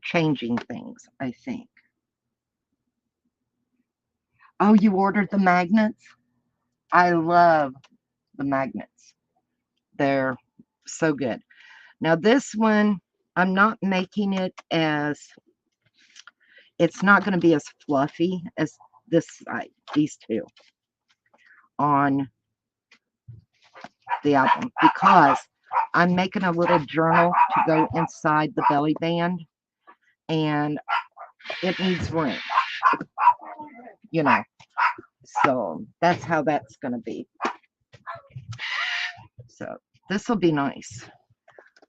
changing things, I think. Oh, you ordered the magnets? I love the magnets. They're so good. Now this one, I'm not making it as, it's not going to be as fluffy as this side, these two on the album, because I'm making a little journal to go inside the belly band, and it needs room, you know. So that's how that's going to be. So this will be nice.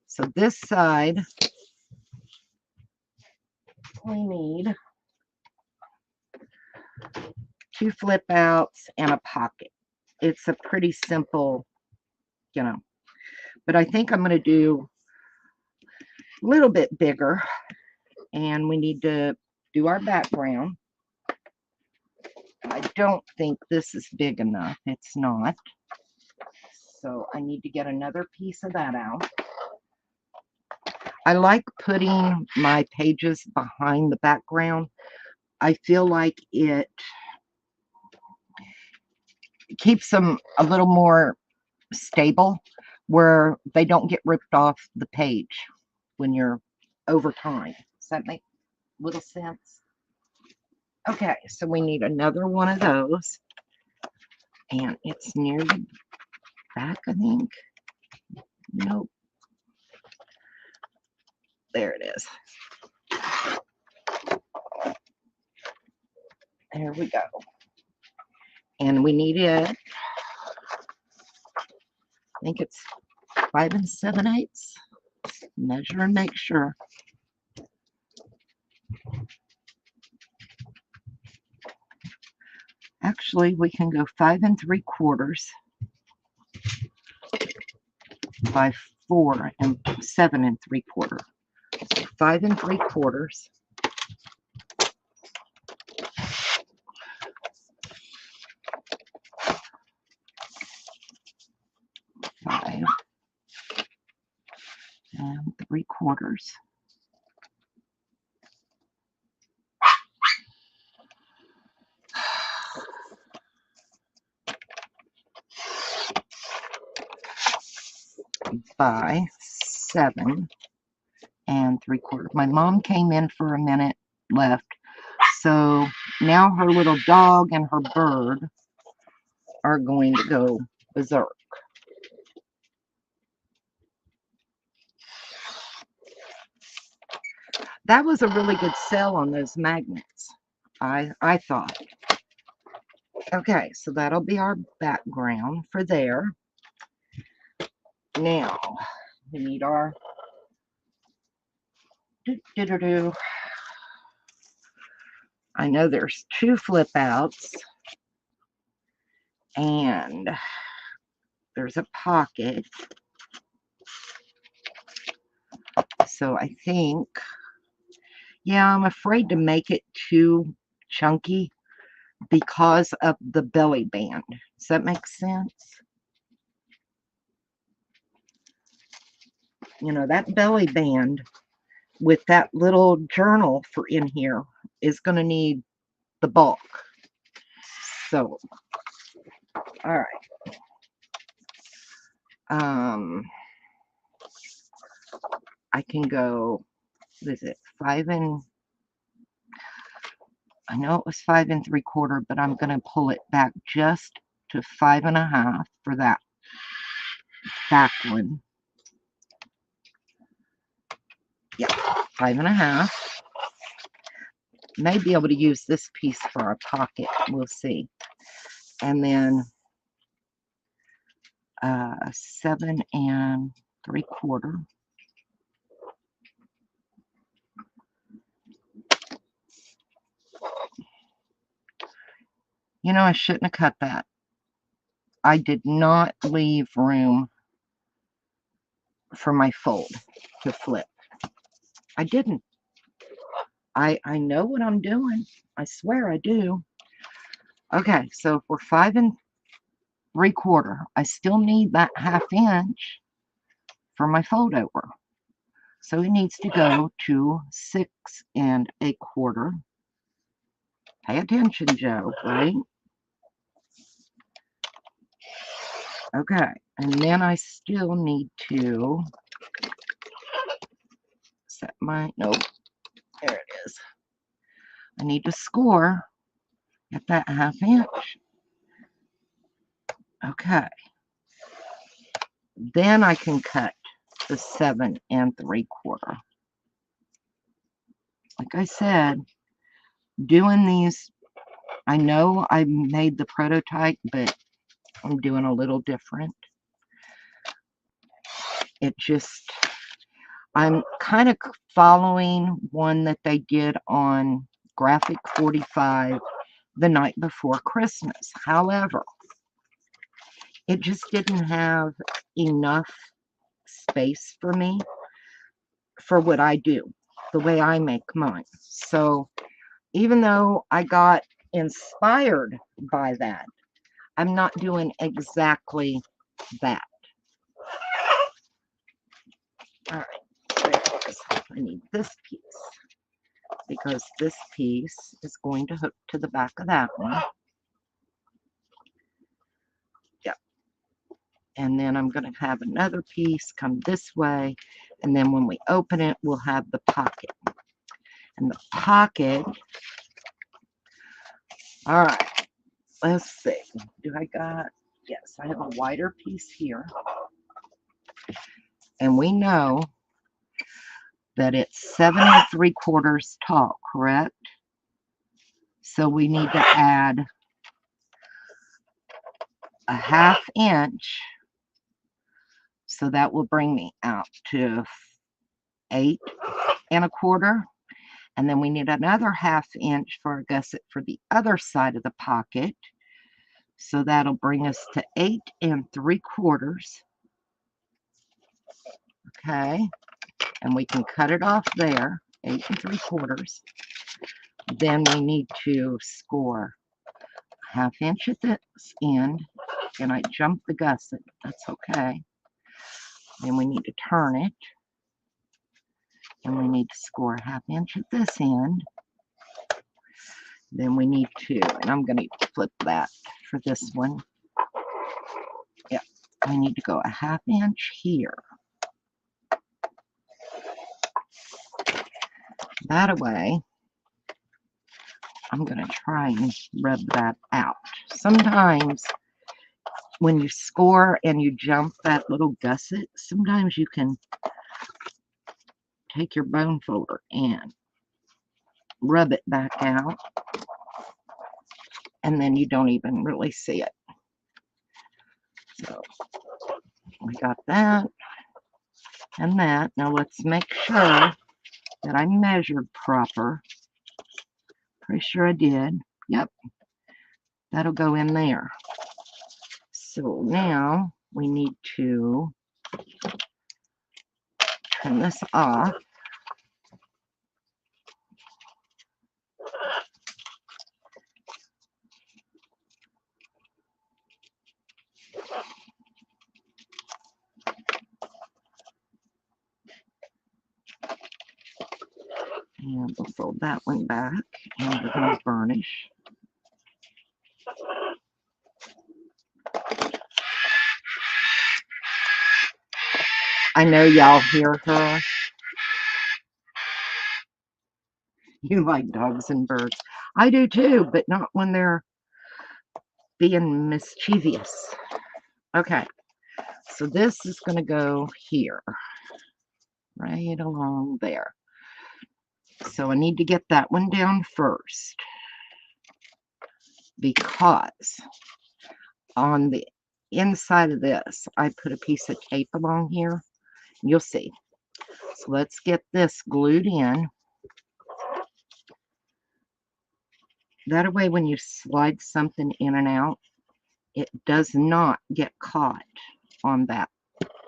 So this side, we need 2 flip outs and a pocket. It's a pretty simple, you know, but I think I'm going to do a little bit bigger, and we need to do our background. I don't think this is big enough. It's not. So I need to get another piece of that out. I like putting my pages behind the background. I feel like it keeps them a little more stable, where they don't get ripped off the page when you're over time. Does that make little sense? Okay, so we need another one of those, and it's near the back, I think. Nope. There it is. There we go. And we need it think it's 5 7/8. Measure and make sure. Actually, we can go 5 3/4 by 4 and 7 3/4. So 5 3/4. 5 3/4. By 7 3/4. My mom came in for a minute, left. So now her little dog and her bird are going to go berserk. That was a really good sell on those magnets, I thought. Okay, so that'll be our background for there. Now, we need our I know there's 2 flip outs, and there's a pocket. So I think, yeah, I'm afraid to make it too chunky because of the belly band. Does that make sense? You know, that belly band with that little journal for in here is going to need the bulk. So, all right. I can go, what is it, 5 I know it was 5 3/4, but I'm going to pull it back just to 5 1/2 for that back one. Yeah, 5 1/2. May be able to use this piece for our pocket. We'll see. And then 7 3/4. You know, I shouldn't have cut that. I did not leave room for my fold to flip. I didn't. I know what I'm doing. I swear I do. Okay, so if we're 5 3/4, I still need that 1/2 inch for my fold over. So it needs to go to 6 1/4. Pay attention, Joe, right? Okay, and then I still need to set my, nope, there it is. I need to score at that 1/2 inch. Okay. Then I can cut the 7 3/4. Like I said, doing these, I know I made the prototype, but I'm doing a little different. It just, I'm kind of following one that they did on Graphic 45 the night before Christmas. However, it just didn't have enough space for me for what I do, the way I make mine. So even though I got inspired by that, I'm not doing exactly that. All right, there it is. I need this piece because this piece is going to hook to the back of that one. Yep. And then I'm going to have another piece come this way, and then when we open it, we'll have the pocket. And the pocket, all right, let's see. Do I got, yes, I have a wider piece here. And we know that it's 7 3/4 tall, correct? So we need to add a 1/2 inch So that will bring me out to 8 1/4. And then we need another 1/2 inch for a gusset for the other side of the pocket. So that'll bring us to 8 3/4. Okay. And we can cut it off there, 8 3/4. Then we need to score 1/2 inch at this end. And I jumped the gusset. That's okay. Then we need to turn it. And we need to score 1/2 inch at this end. Then we need to, and I'm going to flip that for this one. Yeah, we need to go 1/2 inch here. That way, I'm going to try and rub that out. Sometimes when you score and you jump that little gusset, sometimes you can take your bone folder and rub it back out, and then you don't even really see it. So we got that and that. Now let's make sure that I measured proper. Pretty sure I did. Yep, that'll go in there. So now we need to turn this off. And we'll fold that one back, and we're going to burnish. I know y'all hear her. You like dogs and birds. I do too, but not when they're being mischievous. Okay, so this is going to go here, right along there. So I need to get that one down first, because on the inside of this, I put a piece of tape along here. You'll see. So let's get this glued in. That way, when you slide something in and out, it does not get caught on that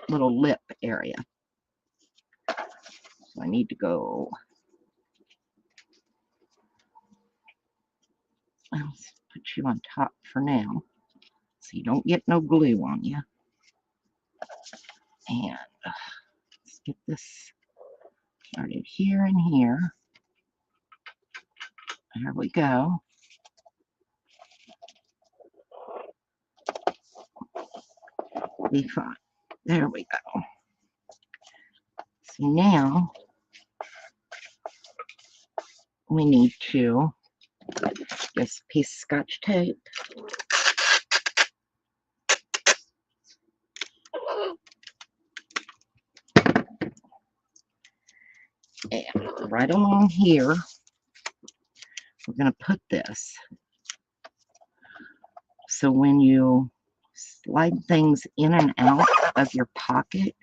little lip area. So I need to go. Let's put you on top for now, so you don't get no glue on you. And let's get this started here and here. There we go. Be fine. There we go. So now we need to this piece of Scotch tape. And right along here, we're going to put this. So when you slide things in and out of your pocket,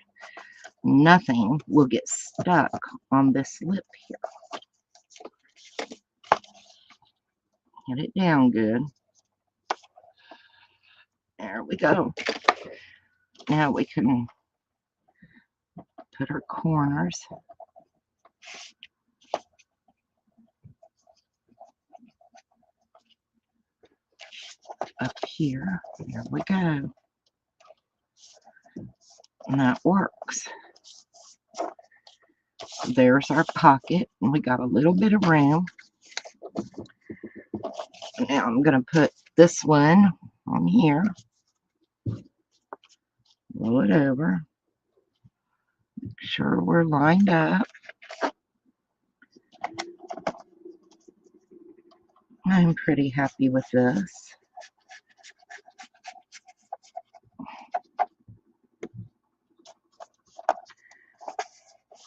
nothing will get stuck on this lip here. Get it down good. There we go. Now we can put our corners up here. There we go. And that works. There's our pocket, and we got a little bit of room. Now I'm going to put this one on here. Roll it over. Make sure we're lined up. I'm pretty happy with this.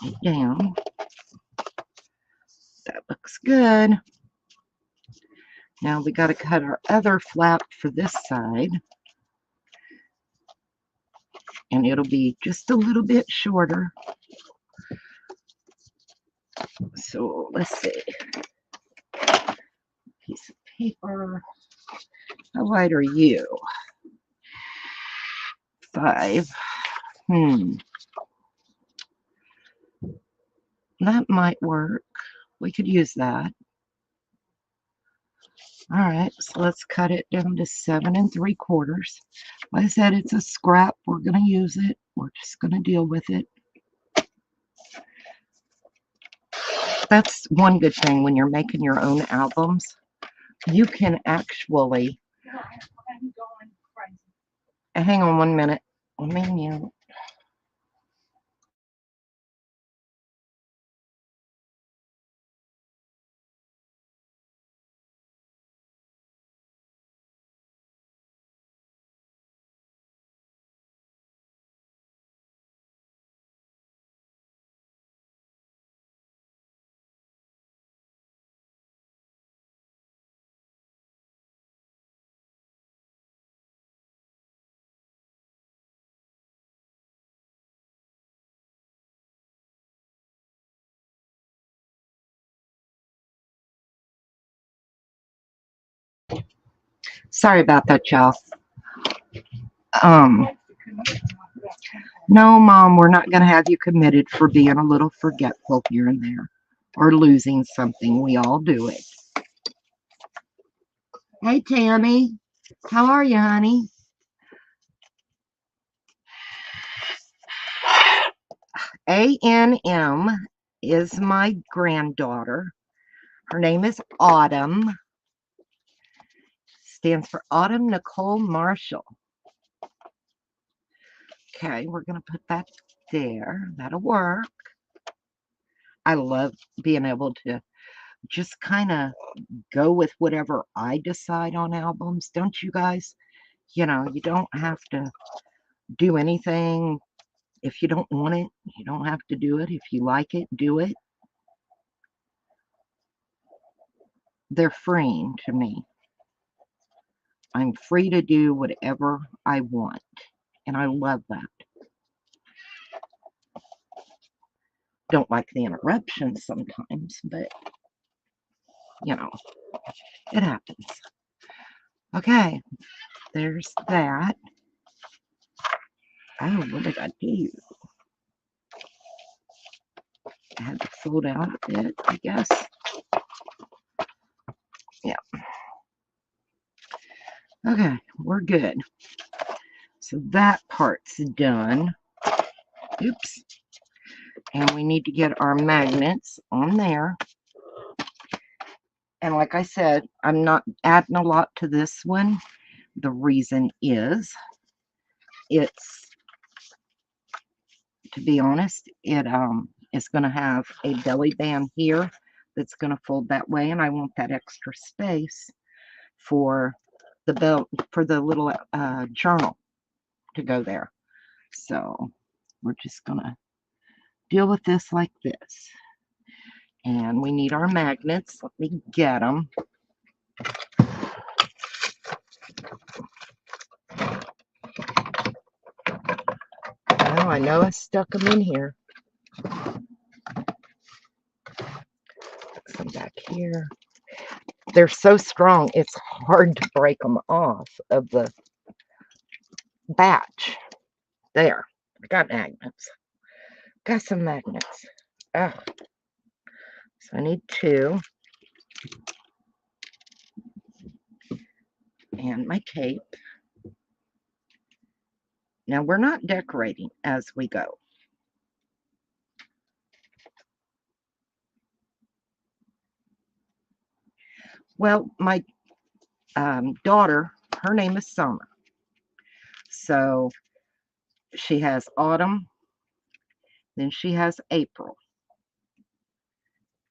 It down. That looks good. Now we got to cut our other flap for this side. and it'll be just a little bit shorter. So let's see. Piece of paper. How wide are you? 5. That might work. We could use that. All right, so let's cut it down to 7 3/4. Like I said, it's a scrap. We're going to use it. We're just going to deal with it. That's one good thing when you're making your own albums. You can actually... Hang on 1 minute. Let me mute. Sorry about that, y'all. No, Mom, we're not going to have you committed for being a little forgetful here and there or losing something. We all do it. Hey, Tammy. How are you, honey? A-N-M is my granddaughter. Her name is Autumn. Stands for Autumn Nicole Marshall. Okay, we're going to put that there. That'll work. I love being able to just kind of go with whatever I decide on albums. Don't you guys? You know, you don't have to do anything. If you don't want it, you don't have to do it. If you like it, do it. They're freeing to me. I'm free to do whatever I want. And I love that. Don't like the interruptions sometimes, but, you know, it happens. Okay, there's that. Oh, what did I do? I had to fold out a bit, I guess. Yeah. Okay, we're good. So that part's done. Oops. And we need to get our magnets on there. And like I said, I'm not adding a lot to this one. The reason is, it's, to be honest, it is going to have a belly band here that's going to fold that way, and I want that extra space for the little journal to go there. So we're just going to deal with this like this. And we need our magnets. Let me get them. Oh, I know I stuck them in here. Put some back here. They're so strong, it's hard to break them off of the batch. There, I got magnets. Got some magnets. Oh, so I need 2. And my tape. Now we're not decorating as we go. Well, my daughter, her name is Summer. So she has Autumn, then she has April.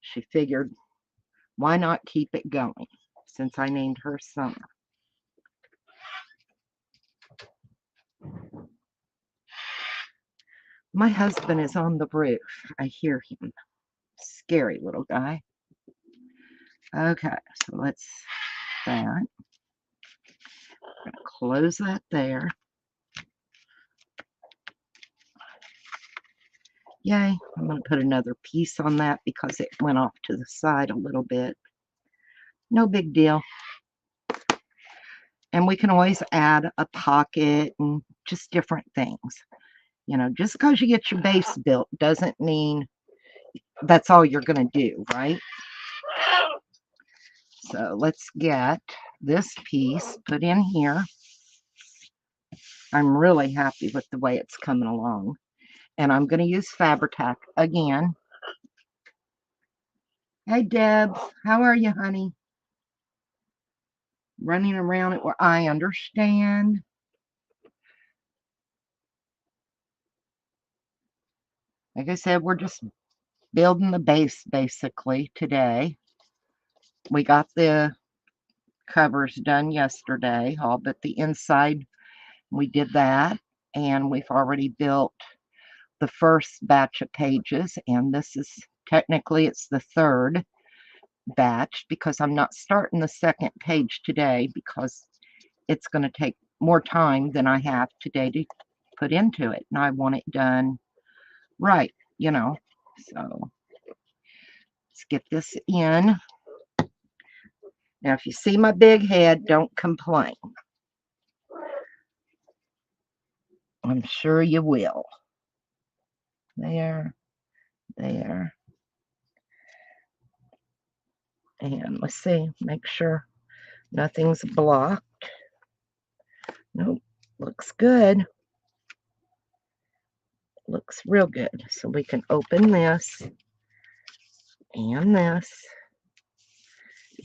She figured, why not keep it going since I named her Summer? My husband is on the roof. I hear him. Scary little guy. Okay, so let's that. I'm going to close that there. Yay, I'm going to put another piece on that because it went off to the side a little bit. No big deal. And we can always add a pocket and just different things. You know, just because you get your base built doesn't mean that's all you're going to do, right? So let's get this piece put in here. I'm really happy with the way it's coming along. And I'm going to use Fabri-Tac again. Hey, Deb, how are you, honey? Running around it where I understand. Like I said, we're just building the base basically today. We got the covers done yesterday, all but the inside. We did that, and we've already built the first batch of pages, and this is technically it's the third batch because I'm not starting the second page today because it's going to take more time than I have today to put into it, and I want it done right, you know. So let's get this in. Now, if you see my big head, don't complain. I'm sure you will. There, there. And let's see, make sure nothing's blocked. Nope, looks good. Looks real good. So we can open this and this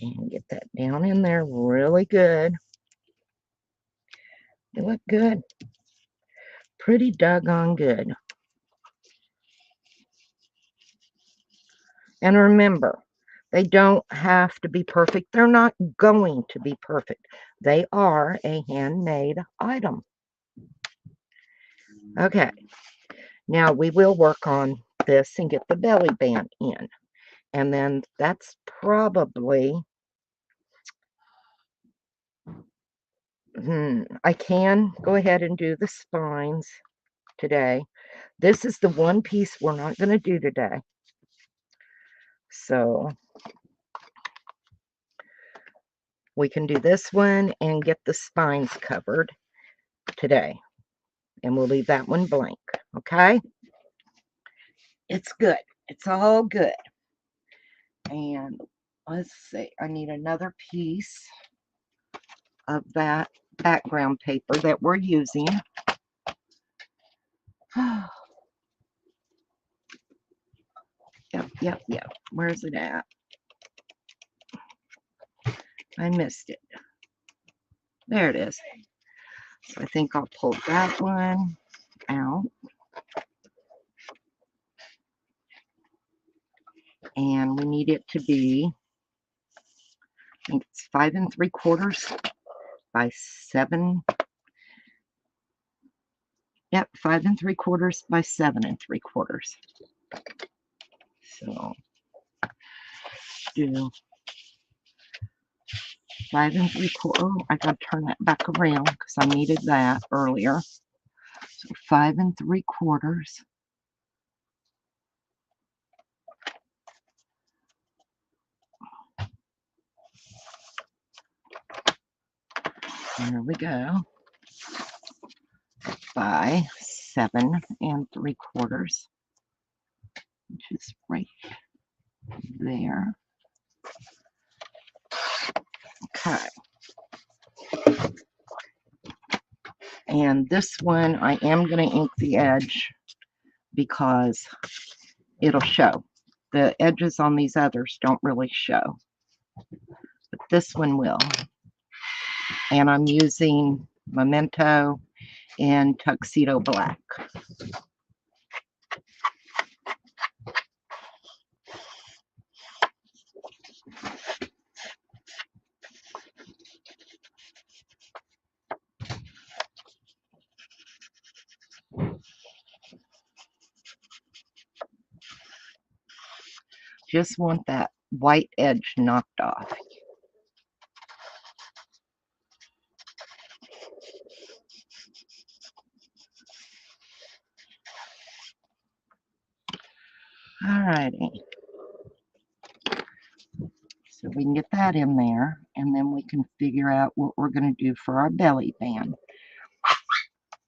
and get that down in there really good. They look good. Pretty doggone good. And remember, they don't have to be perfect. They're not going to be perfect. They are a handmade item. Okay, now we will work on this and get the belly band in. And then that's probably, I can go ahead and do the spines today. This is the one piece we're not going to do today. So we can do this one and get the spines covered today. And we'll leave that one blank, okay? It's good. It's all good. And let's see, I need another piece of that background paper that we're using. Yep. Where's it at? I missed it. There it is. So I think I'll pull that one out. And we need it to be, I think it's 5 3/4 by 7. Yep, 5 3/4 by 7 3/4. So do 5 3/4. Oh, I gotta turn that back around because I needed that earlier. So 5 3/4. There we go. By 7 3/4, which is right there. Okay. And this one, I am going to ink the edge because it'll show. The edges on these others don't really show, but this one will. And I'm using Memento in Tuxedo Black. Just want that white edge knocked off. Alrighty. So we can get that in there, and then we can figure out what we're going to do for our belly band.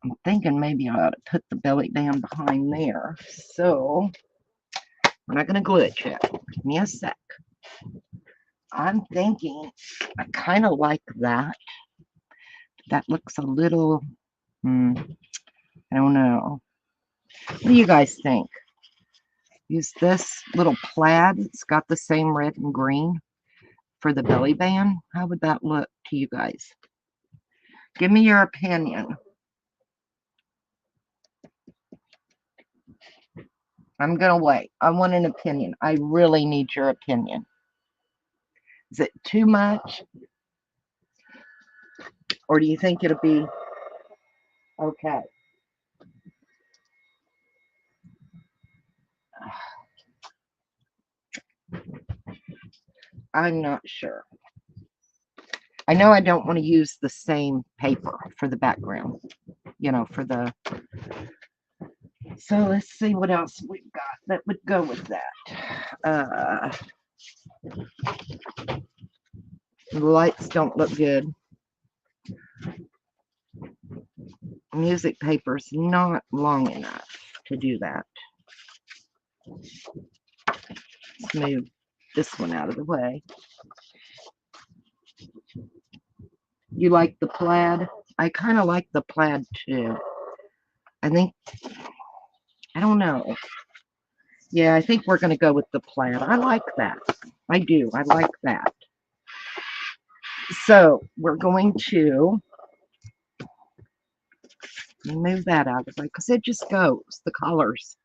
I'm thinking maybe I ought to put the belly band behind there. So we're not going to glue it yet. Give me a sec. I'm thinking I kind of like that. That looks a little, I don't know. What do you guys think? Use this little plaid. It's got the same red and green for the belly band. How would that look to you guys? Give me your opinion. I'm going to wait. I want an opinion. I really need your opinion. Is it too much? Or do you think it'll be okay? I'm not sure. I know I don't want to use the same paper for the background, you know, for the... So let's see what else we've got that would go with that. The lights don't look good. Music paper's not long enough to do that. Let's move this one out of the way. You like the plaid? I kind of like the plaid too. I don't know. Yeah, I think we're going to go with the plaid. I like that. I do. I like that. So we're going to move that out of the way because it just goes. The colors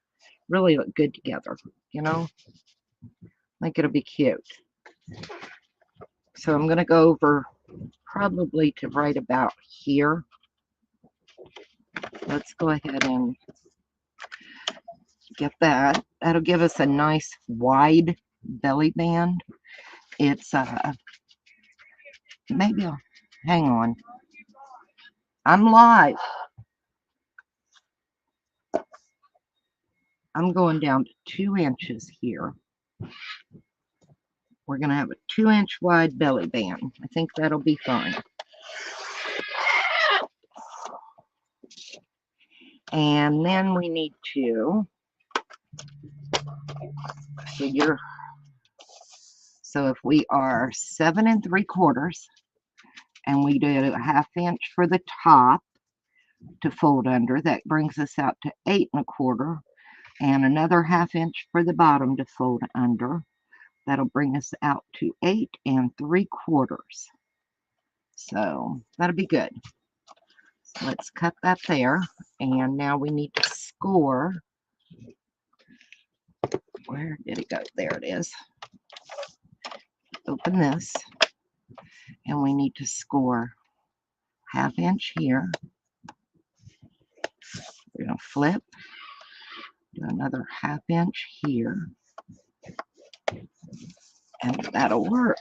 really look good together, you know? I think it'll be cute. So I'm going to go over probably to right about here. Let's go ahead and get that. That'll give us a nice wide belly band. It's maybe I'll hang on. I'm live. I'm going down to 2 inches here. We're going to have a 2-inch wide belly band. I think that'll be fine. And then we need to figure. So if we are 7 3/4 and we do a 1/2 inch for the top to fold under, that brings us out to 8 1/4, and another 1/2 inch for the bottom to fold under. That'll bring us out to 8 3/4. So that'll be good. So let's cut that there. And now we need to score. Where did it go? There it is. Open this. And we need to score 1/2 inch here. We're going to flip. Do another 1/2 inch here. And that'll work.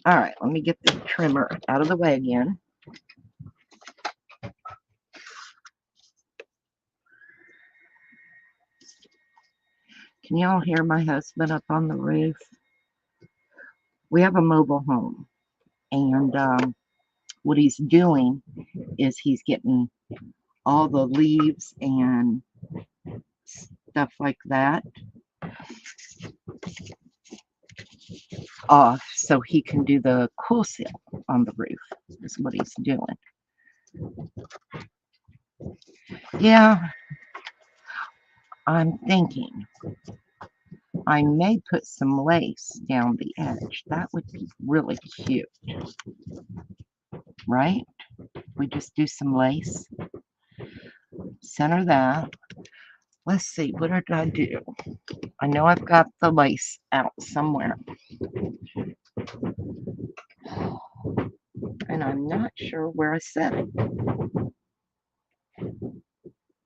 All right, let me get the trimmer out of the way again. Can y'all hear my husband up on the roof? We have a mobile home, and what he's doing is he's getting all the leaves and stuff like that off so he can do the cool seal on the roof, is what he's doing. Yeah, I'm thinking I may put some lace down the edge. That would be really cute, right? We just do some lace. Center that. Let's see, what did I do? I know I've got the lace out somewhere. And I'm not sure where I set it.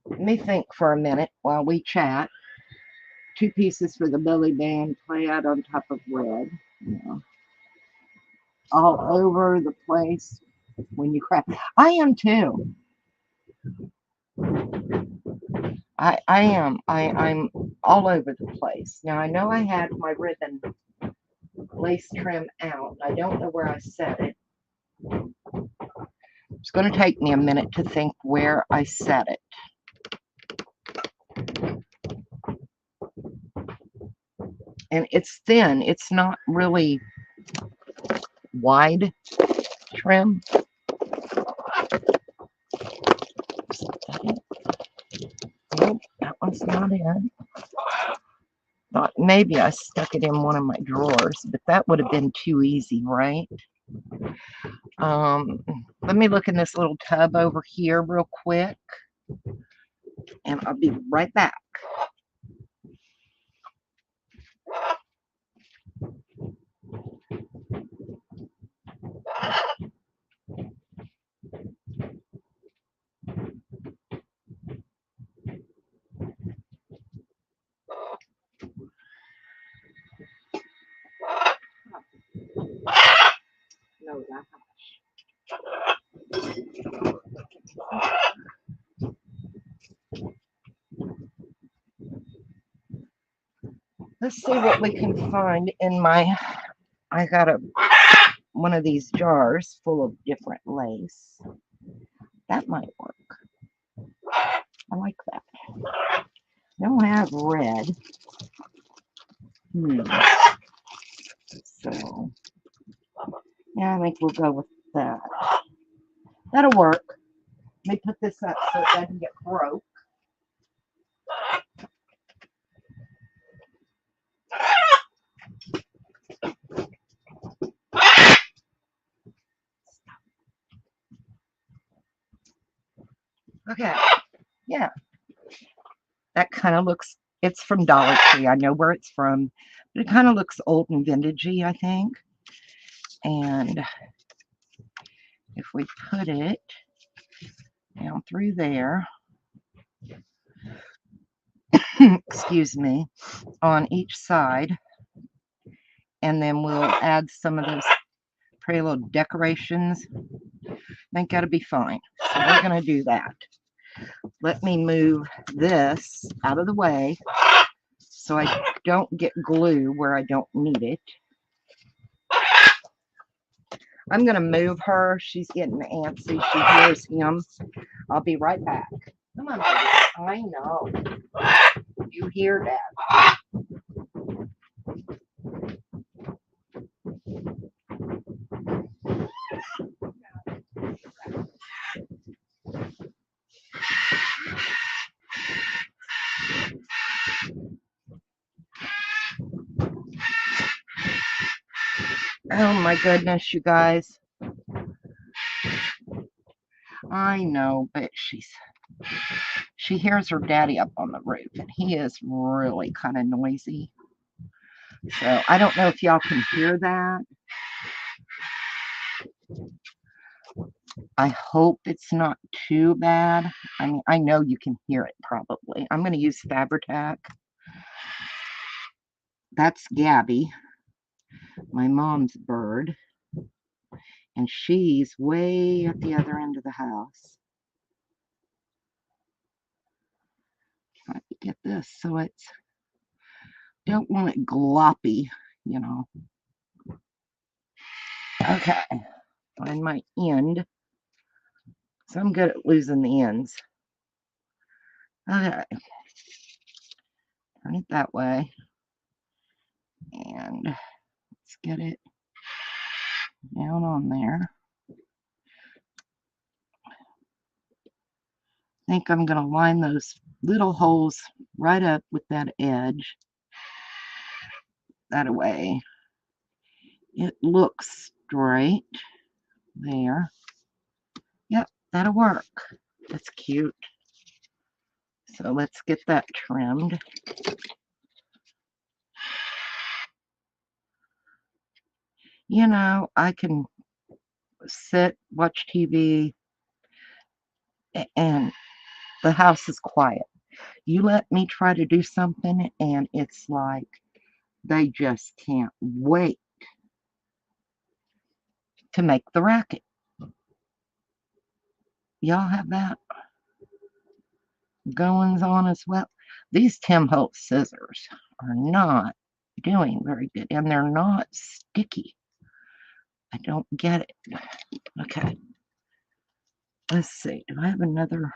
Let me think for a minute while we chat. 2 pieces for the belly band, plaid on top of red. Yeah. All over the place when you craft. I am too. I am. I'm all over the place. Now I know I had my ribbon lace trim out. I don't know where I set it. It's going to take me a minute to think where I set it. And it's thin. It's not really wide trim. Nope, that one's not it. Thought maybe I stuck it in one of my drawers, but that would have been too easy, right? Let me look in this little tub over here real quick, and I'll be right back. No, that. Let's see what we can find in my. I got one of these jars full of different lace. That might work. I like that. I don't have red. So, yeah, I think we'll go with that. That'll work. Let me put this up so it doesn't get broke. Okay, yeah. That kind of looks, it's from Dollar Tree. I know where it's from, but it kind of looks old and vintagey, I think. And if we put it down through there, excuse me, on each side, and then we'll add some of those pretty little decorations. I think that'll be fine. So we're going to do that. Let me move this out of the way so I don't get glue where I don't need it. I'm going to move her. She's getting antsy. She hears him. I'll be right back. Come on, baby. I know. You hear that. Oh my goodness, you guys. I know, but she hears her daddy up on the roof, and he is really kind of noisy. So I don't know if y'all can hear that. I hope it's not too bad. I mean, I know you can hear it probably. I'm going to use Fabri-Tac. That's Gabby, my mom's bird. And she's way at the other end of the house. Trying to get this so it's, don't want it gloppy, you know. Okay, find my end. So I'm good at losing the ends. Okay, turn it that way. And let's get it down on there. I think I'm going to line those little holes right up with that edge. That way it looks straight there. Yep, that'll work. That's cute. So let's get that trimmed. You know, I can sit, watch TV, and the house is quiet. You let me try to do something, and it's like they just can't wait to make the racket. Y'all have that? goings on as well. These Tim Holtz scissors are not doing very good, and they're not sticky. I don't get it. Okay. Let's see. Do I have another?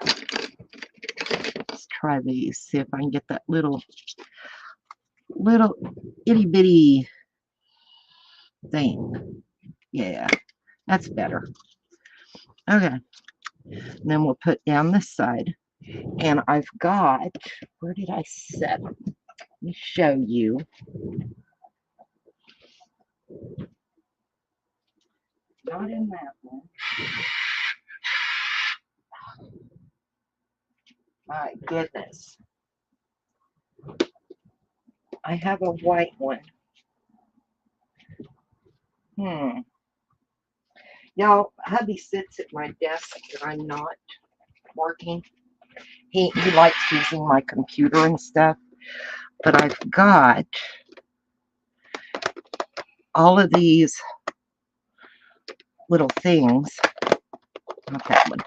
Let's try these. See if I can get that little itty bitty thing. Yeah, that's better. Okay. And then we'll put down this side. And I've got, where did I set them? Let me show you. Not in that one. My goodness. I have a white one. Y'all, hubby sits at my desk and I'm not working. He likes using my computer and stuff. But I've got all of these little things. Not that one.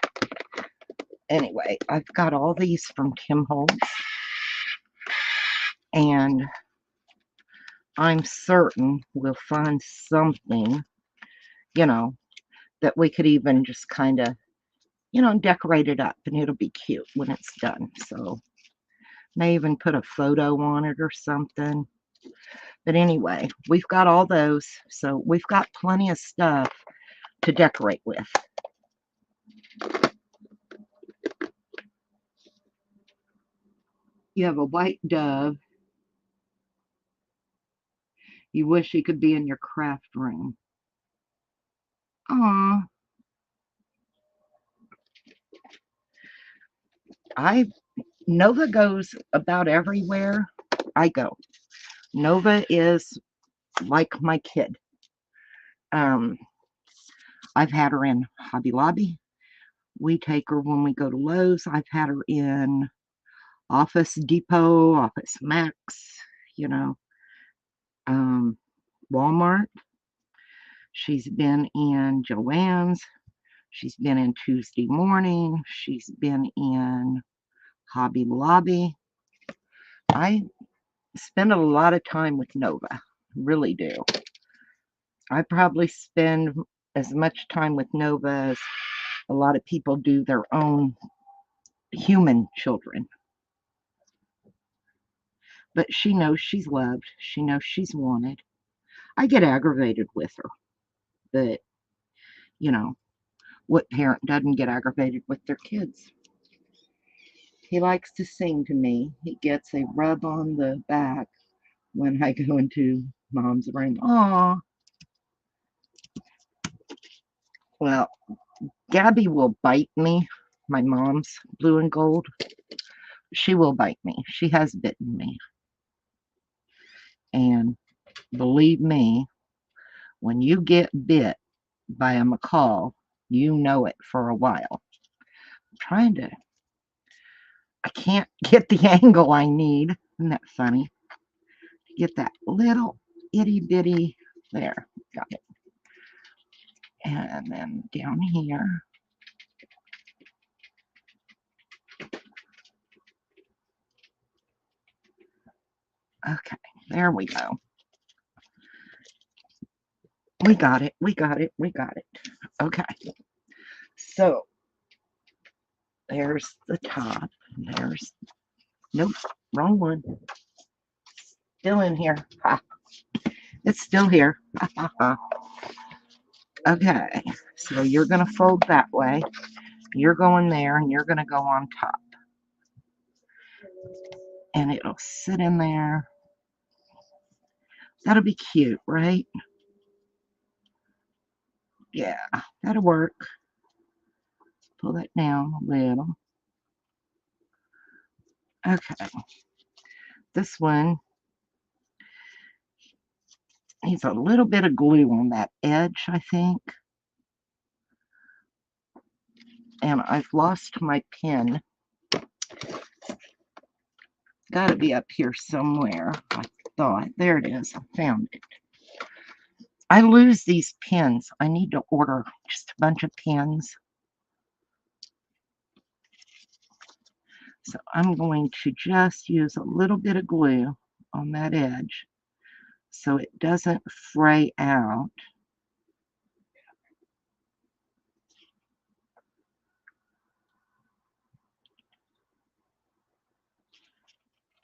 Anyway, I've got all these from Tim Holtz. And I'm certain we'll find something, you know, that we could even just kind of, decorate it up, and it'll be cute when it's done. So may even put a photo on it or something. But anyway, we've got all those, so we've got plenty of stuff to decorate with. You have a white dove. You wish he could be in your craft room. Aw. Nova goes about everywhere I go. Nova is like my kid. I've had her in Hobby Lobby. We take her when we go to Lowe's. I've had her in Office Depot, Office Max, you know, Walmart. She's been in Joann's. She's been in Tuesday Morning. She's been in Hobby Lobby. I spend a lot of time with Nova, really do. I probably spend as much time with Nova as a lot of people do their own human children. But she knows she's loved. She knows she's wanted. I get aggravated with her, but what parent doesn't get aggravated with their kids? He likes to sing to me. He gets a rub on the back when I go into Mom's room. Aw. Well, Gabby will bite me. My mom's blue and gold. She will bite me. She has bitten me. And believe me, when you get bit by a macaw, you know it for a while. I can't get the angle I need. Isn't that funny? Get that little itty bitty, there, got it. And then down here. Okay, there we go. We got it. Okay. So there's the top. Nope, wrong one. Still in here. Ha. It's still here. Okay, so you're going to fold that way. You're going there, and you're going to go on top. And it'll sit in there. That'll be cute, right? Yeah, that'll work. Pull that down a little. Okay. This one needs a little bit of glue on that edge, I think. And I've lost my pen. Got to be up here somewhere, I thought. There it is. I found it. I lose these pens. I need to order just a bunch of pens. So I'm going to just use a little bit of glue on that edge so it doesn't fray out.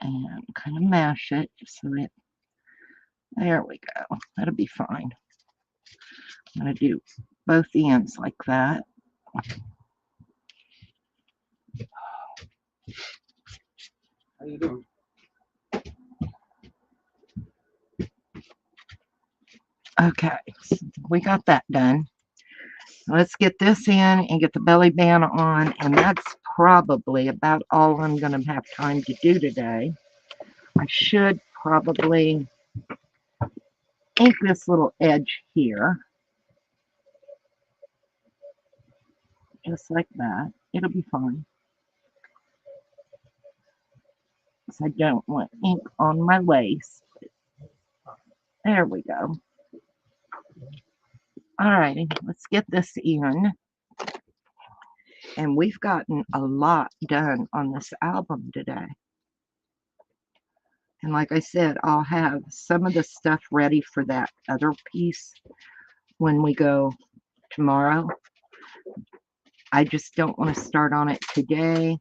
And kind of mash it so that, there we go. That'll be fine. I'm going to do both ends like that. How you doing? Okay, so we got that done. Let's get this in and get the belly band on, and that's probably about all I'm going to have time to do today. I should probably ink this little edge here, just like that. It'll be fine, because I don't want ink on my lace. There we go. Alrighty, let's get this in. And we've gotten a lot done on this album today. And like I said, I'll have some of the stuff ready for that other piece when we go tomorrow. I just don't want to start on it today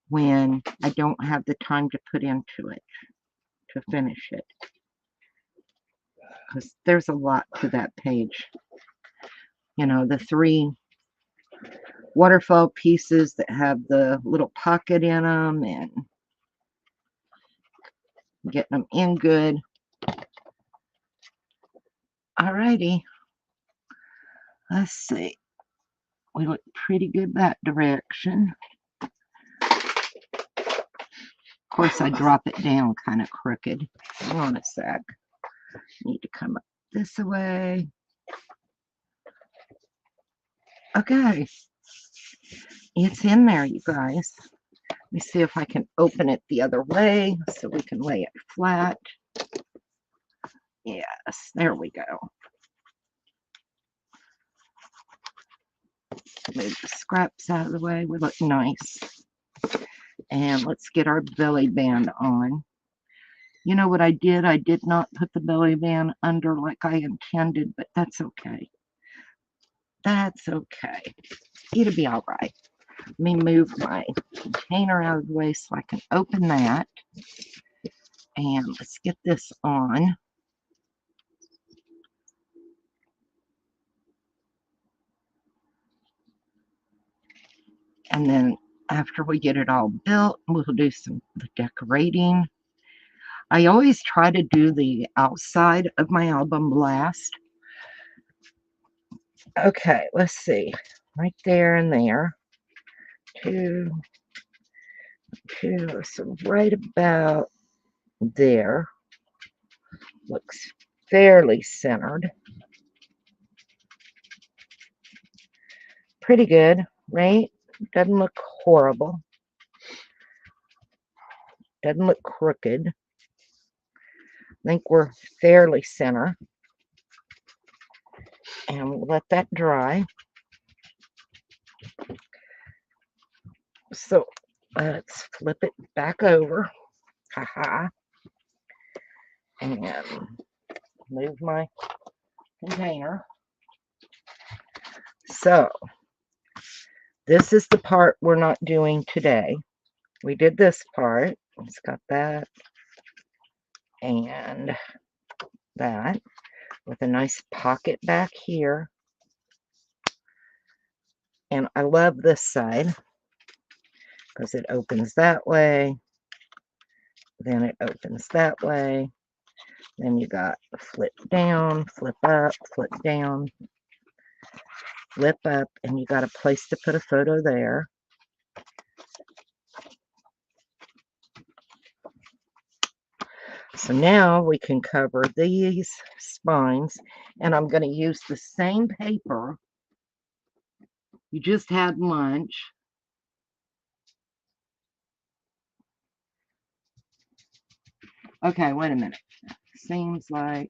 when I don't have the time to put into it to finish it. Because there's a lot to that page. You know, the 3 waterfall pieces that have the little pocket in them and getting them in good. Alrighty. Let's see. We look pretty good that direction. Of course, I drop it down kind of crooked. Hang on a sec. Need to come up this way. Okay. It's in there, you guys. Let me see if I can open it the other way so we can lay it flat. Yes, there we go. Move the scraps out of the way. We look nice. And let's get our belly band on. You know what I did? I did not put the belly band under like I intended, but that's okay. That's okay. It'll be all right. Let me move my container out of the way so I can open that. And let's get this on. And then after we get it all built, we'll do some decorating. I always try to do the outside of my album last. Okay, let's see. Right there and there. Two. So right about there. Looks fairly centered. Pretty good, right? Doesn't look horrible. Doesn't look crooked. I think we're fairly center. And we'll let that dry. So let's flip it back over. Haha. And move my container. So this is the part we're not doing today. We did this part. It's got that and that with a nice pocket back here. And I love this side because it opens that way. Then it opens that way. Then you got flip down, flip up, flip down, flip up, and you got a place to put a photo there. So now we can cover these spines, and I'm going to use the same paper you just had lunch. Okay, wait a minute. Seems like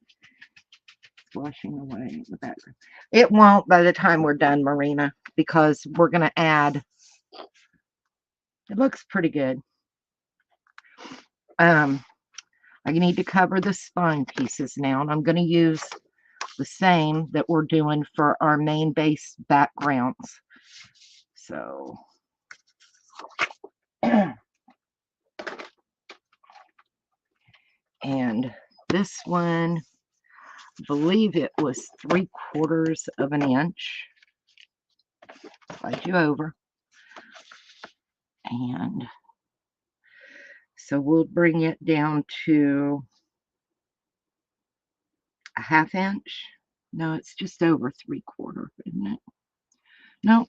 it's washing away the background. It won't by the time we're done, Marina, because we're going to add It looks pretty good. I need to cover the spine pieces now, and I'm going to use the same that we're doing for our main base backgrounds. So, and this one, I believe it was 3/4 of an inch. Slide you over. And so we'll bring it down to a 1/2 inch. No, it's just over 3/4, isn't it? No,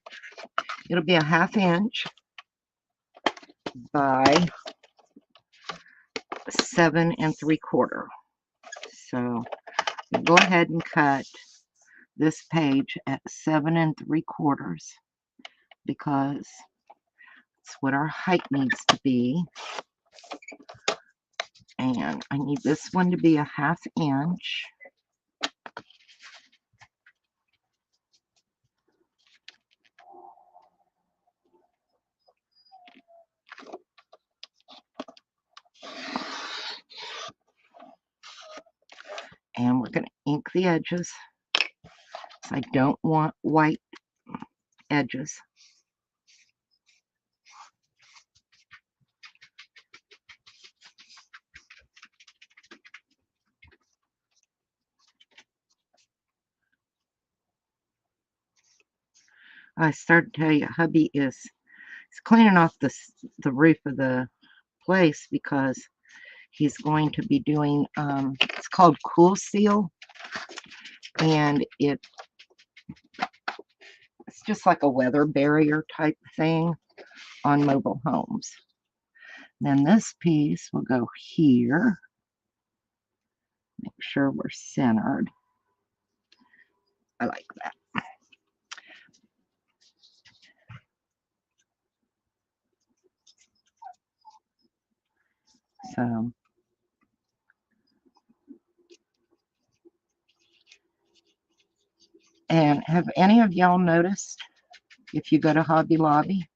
it'll be a 1/2 inch by 7 3/4. So we'll go ahead and cut this page at 7 3/4 because it's what our height needs to be. And I need this one to be a 1/2 inch. And we're going to ink the edges. So I don't want white edges. I started to tell you, hubby is cleaning off the roof of the place because he's going to be doing, it's called Cool Seal, and it's just like a weather barrier type thing on mobile homes. Then this piece will go here. Make sure we're centered. I like that. So, and have any of y'all noticed, if you go to Hobby Lobby,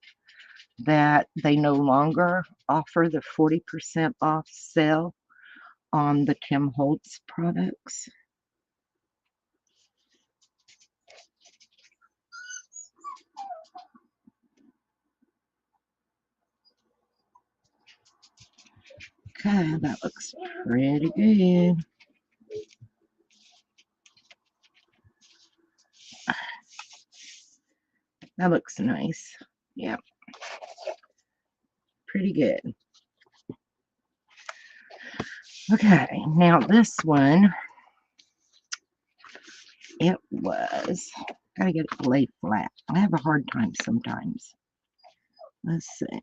that they no longer offer the 40% off sale on the Tim Holtz products? Okay, that looks pretty good. That looks nice. Yep. Pretty good. Okay, now this one, it was, gotta get it laid flat. I have a hard time sometimes. Let's see.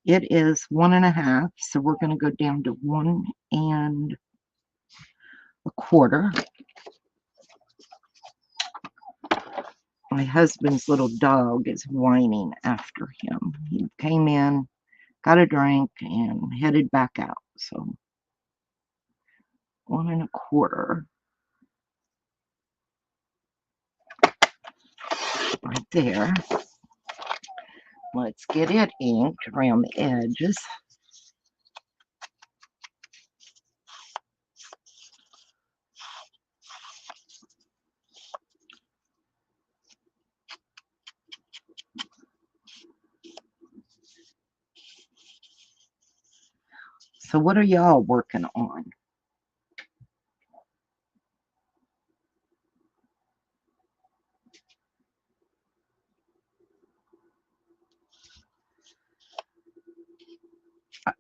It is 1.5, so we're gonna go down to 1 1/4. My husband's little dog is whining after him. He came in, got a drink, and headed back out. So 1 1/4 right there. Let's get it inked around the edges. So what are y'all working on?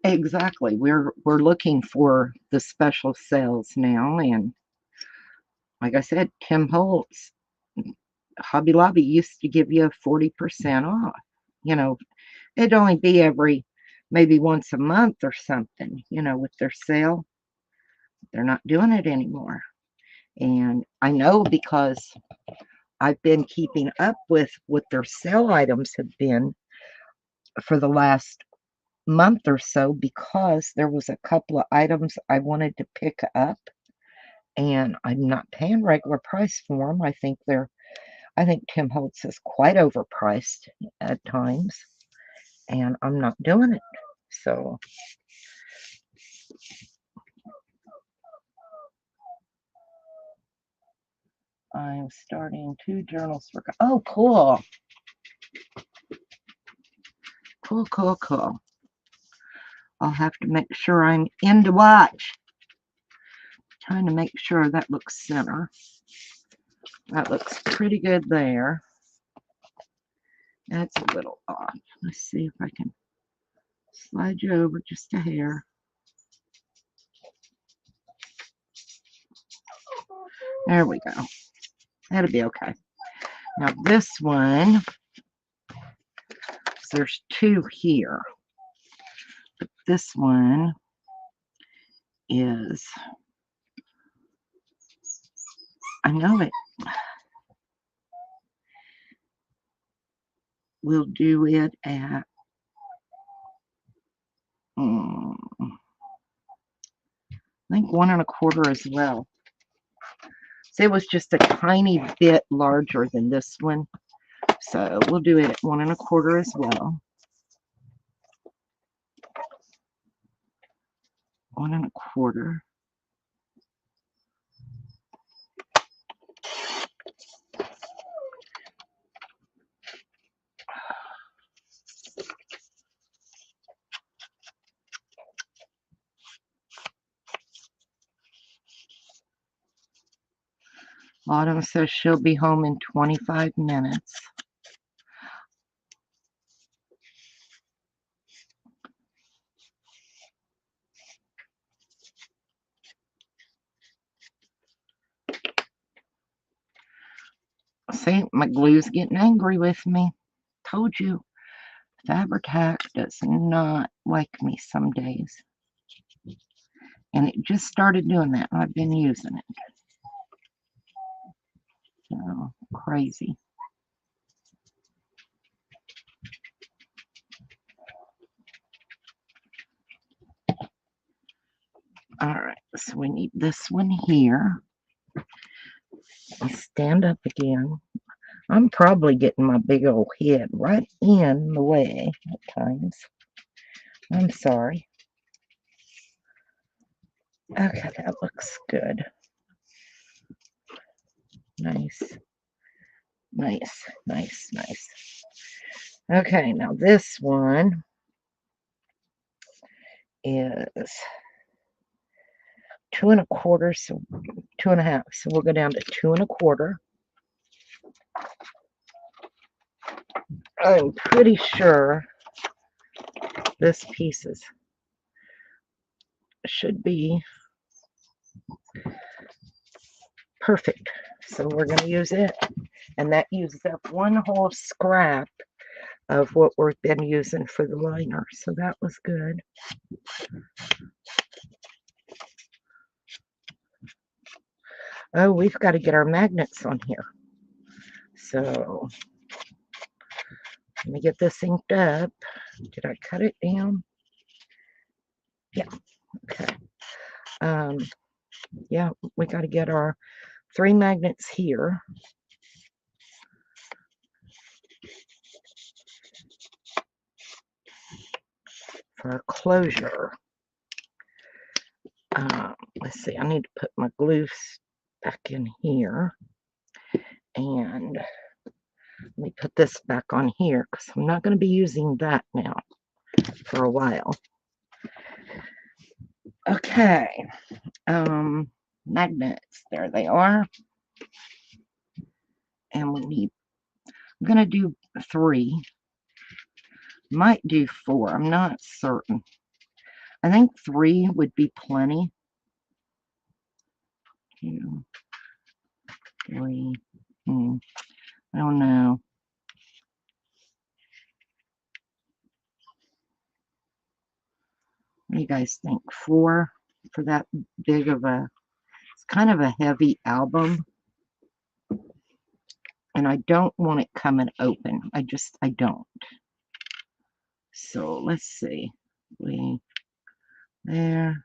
Exactly. We're looking for the special sales now, and like I said, Tim Holtz, Hobby Lobby used to give you 40% off. You know, it'd only be every maybe once a month or something, with their sale. They're not doing it anymore. And I know because I've been keeping up with what their sale items have been for the last month or so, because there was a couple of items I wanted to pick up, and I'm not paying regular price for them. I think Tim Holtz is quite overpriced at times. and I'm not doing it. So I'm starting 2 journals for, oh, cool. Cool, cool, cool. I'll have to make sure I'm in to watch. Trying to make sure that looks center. That looks pretty good there. That's a little off. Let's see if I can slide you over just a hair. There we go. That'll be okay. Now this one, there's 2 here. But this one is, I know it. We'll do it at I think 1 1/4 as well. So it was just a tiny bit larger than this one. So we'll do it at 1 1/4 as well. 1 1/4. Autumn says she'll be home in 25 minutes. See, my glue's getting angry with me. Told you, Fabri-Tac does not like me some days. And it just started doing that, and I've been using it. So, crazy. Alright, so we need this one here. Stand up again. I'm probably getting my big old head right in the way at times. I'm sorry. Okay, that looks good. Nice. Nice, nice, nice. Okay, now this one is 2 1/4, so 2 1/2. So we'll go down to 2 1/4. I'm pretty sure this piece should be perfect. So we're going to use it, and that uses up 1 whole scrap of what we've been using for the liner. So that was good. Oh, we've got to get our magnets on here. So let me get this inked up. Did I cut it down? Yeah. Okay. Yeah, we got to get our 3 magnets here. For our closure. Let's see, I need to put my glue back in here. And let me put this back on here because I'm not going to be using that now for a while. Okay. Magnets, there they are. And we need, I'm going to do 3. Might do 4, I'm not certain. I think 3 would be plenty. 2, 3. I don't know. What do you guys think? 4 for that big of a, it's kind of a heavy album. And I don't want it coming open. I don't. So let's see. There.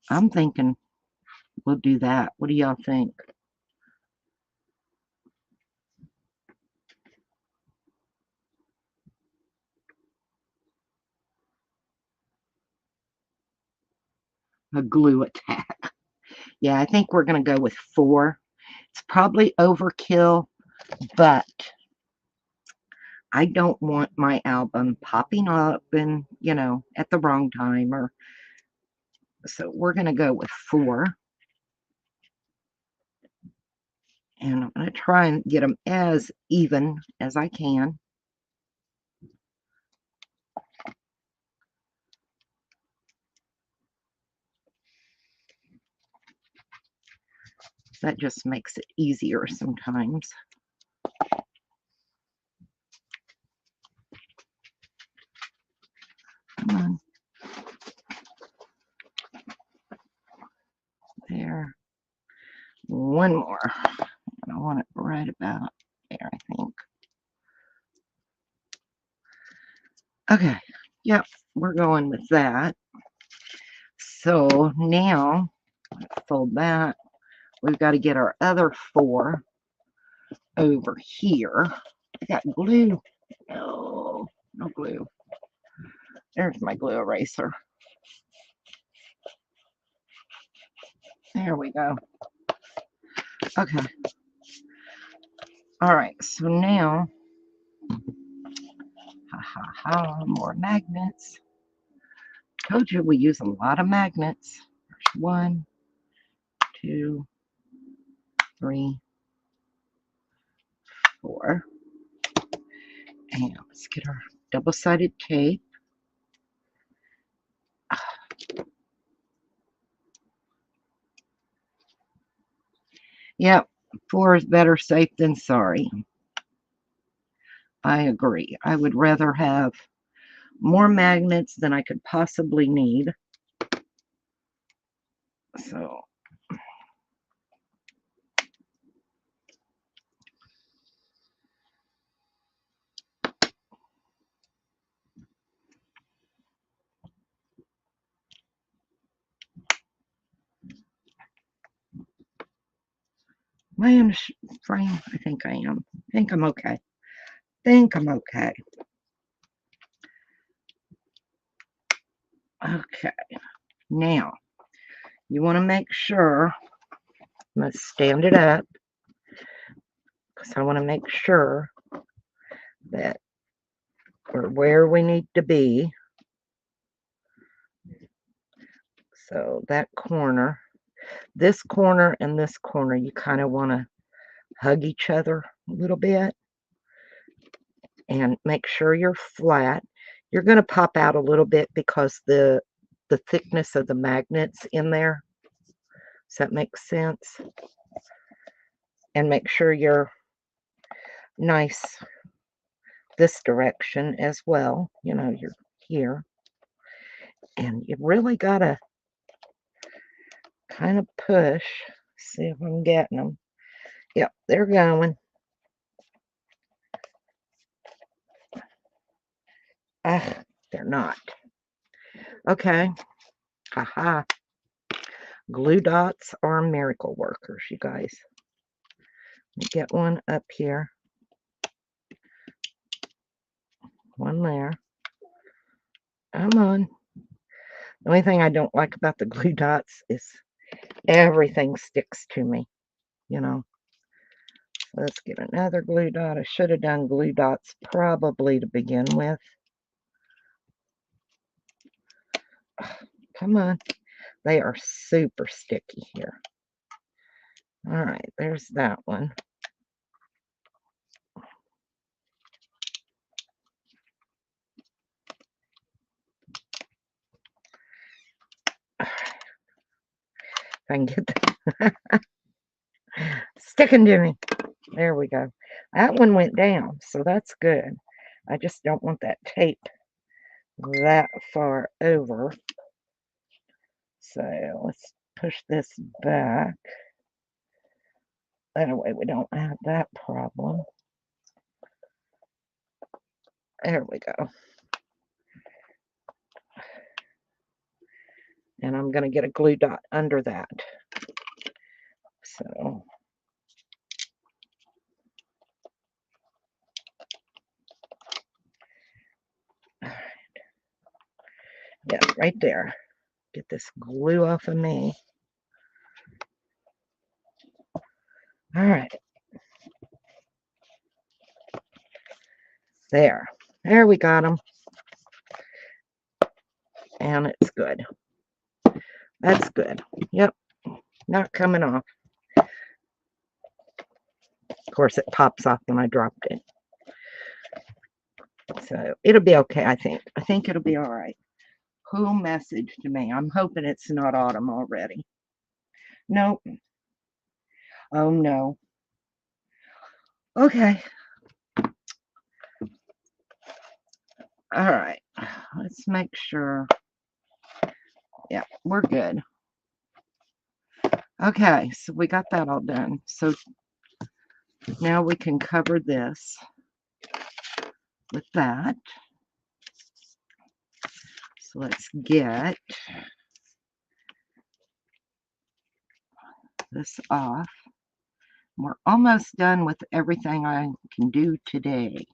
I'm thinking we'll do that. What do y'all think? a glue attack. Yeah, I think we're going to go with 4. It's probably overkill, but I don't want my album popping up and, at the wrong time. So we're going to go with 4. And I'm going to try and get them as even as I can. That just makes it easier sometimes. Come on. There. One more. I want it right about there, I think. Okay. Yep, we're going with that. So now, fold that. We've got to get our other 4 over here. I got glue. No, no glue. There's my glue eraser. There we go. Okay. All right, so now, more magnets. Told you we use a lot of magnets. There's 1, 2, 3, 4. And let's get our double-sided tape. Yep, 4 is better safe than sorry. I agree. I would rather have more magnets than I could possibly need. So am I in a frame? I think I am. I think I'm okay. Okay. Now, you want to make sure, I'm going to stand it up because I want to make sure that we're where we need to be. So that corner, this corner and this corner, you kind of want to hug each other a little bit and make sure you're flat. You're going to pop out a little bit because the thickness of the magnets in there. Does that make sense? And make sure you're nice this direction as well. You're here. And you really got to kind of push. See if I'm getting them. Yep, they're going. They're not. Okay. Haha. Glue dots are miracle workers, you guys. Let me get one up here. One there. Come on. The only thing I don't like about the glue dots is everything sticks to me, Let's get another glue dot. I should have done glue dots probably to begin with. Come on. They are super sticky here. All right, there's that one. If I can get that. Sticking to me. There we go. That one went down, so that's good. I just don't want that tape that far over. So let's push this back. That way we don't have that problem. There we go. And I'm going to get a glue dot under that. So all right. Yeah, right there. Get this glue off of me. All right. There we got them. And it's good. That's good. Yep, not coming off. Of course, it pops off when I dropped it. So it'll be okay, I think. I think it'll be all right. Who messaged me? I'm hoping it's not Autumn already. Nope. Oh, no. Okay. All right. Let's make sure. Yeah, we're good. Okay, so we got that all done. So now we can cover this with that. So let's get this off. We're almost done with everything I can do today.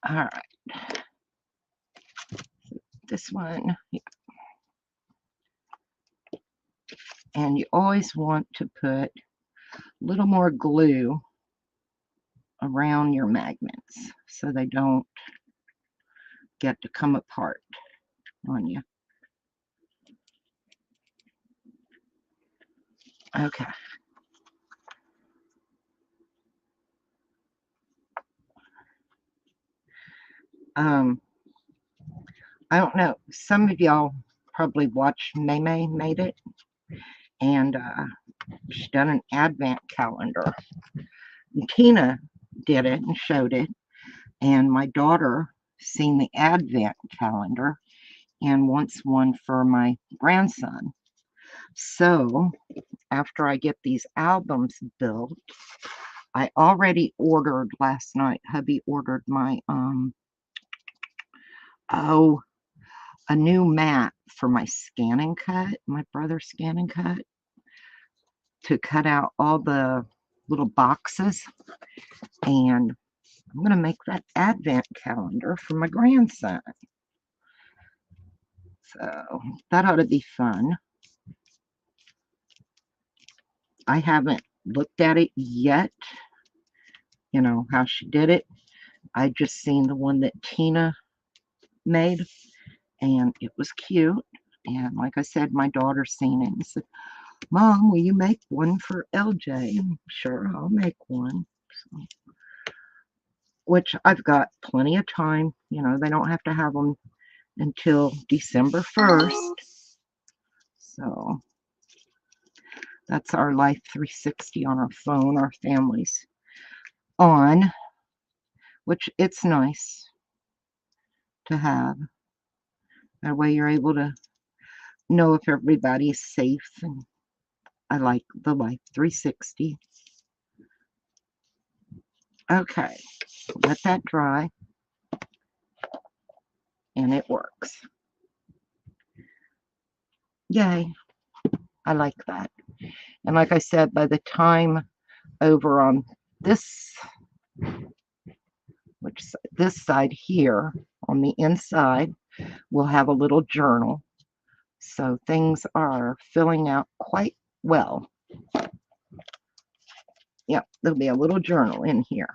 All right. This one. Yeah. And you always want to put a little more glue around your magnets so they don't get to come apart on you. Okay. I don't know. Some of y'all probably watched Maymay made it, and she's done an advent calendar. And Tina did it and showed it, and my daughter seen the advent calendar and wants one for my grandson. So after I get these albums built, I already ordered last night. Hubby ordered my a new mat for my scan and cut, my brother's scan and cut, to cut out all the little boxes. And I'm going to make that advent calendar for my grandson. So that ought to be fun. I haven't looked at it yet, you know, how she did it. I just seen the one that Tina made, and it was cute. And like I said, my daughter seen it and said, Mom, will you make one for LJ? And sure, I'll make one. So, which I've got plenty of time. You know, they don't have to have them until December 1st. So that's our Life 360 on our phone, our family's on, which it's nice to have. That way you're able to know if everybody's safe. And I like the Life 360. Okay, let that dry. And it works. Yay. I like that. And like I said, by the time over on this, this side here, on the inside, we'll have a little journal. So things are filling out quite well. Yep, there'll be a little journal in here.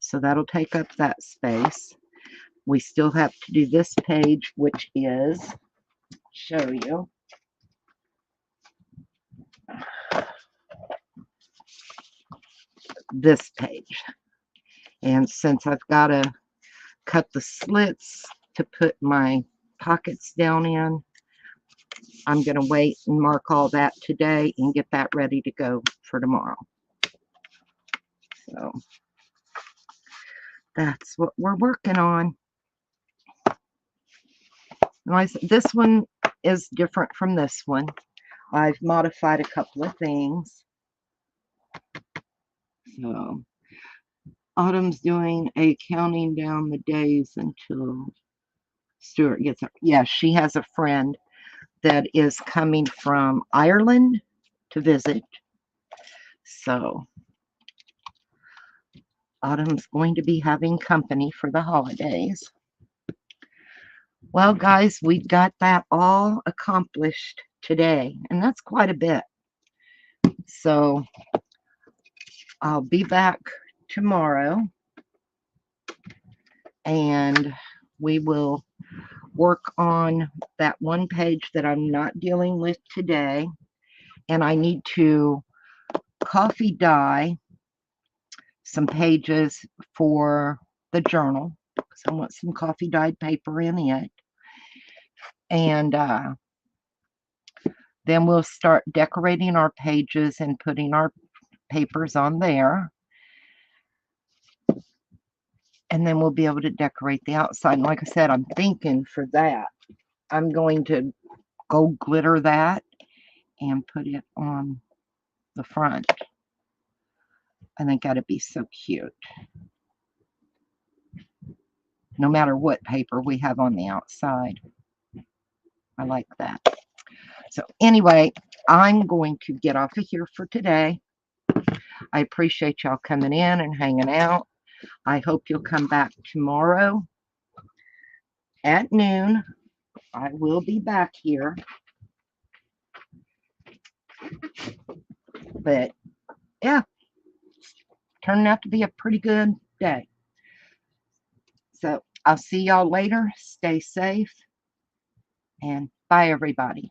So that'll take up that space. We still have to do this page, which is, show you, this page. And since I've got to cut the slits to put my pockets down in, I'm going to wait and mark all that today and get that ready to go for tomorrow. So that's what we're working on. This one is different from this one. I've modified a couple of things. So Autumn's doing a counting down the days until Stuart gets her. Yeah, she has a friend that is coming from Ireland to visit. So Autumn's going to be having company for the holidays. Well, guys, we got that all accomplished today, and that's quite a bit. So I'll be back tomorrow, and we will work on that one page that I'm not dealing with today. And I need to coffee dye some pages for the journal because I want some coffee dyed paper in it. And then we'll start decorating our pages and putting our papers on there. And then we'll be able to decorate the outside. And like I said, I'm thinking for that, I'm going to gold glitter that and put it on the front. I think that'd be so cute. No matter what paper we have on the outside. I like that. So anyway, I'm going to get off of here for today. I appreciate y'all coming in and hanging out. I hope you'll come back tomorrow at noon. I will be back here. But yeah, turning out to be a pretty good day. So I'll see y'all later. Stay safe and bye, everybody.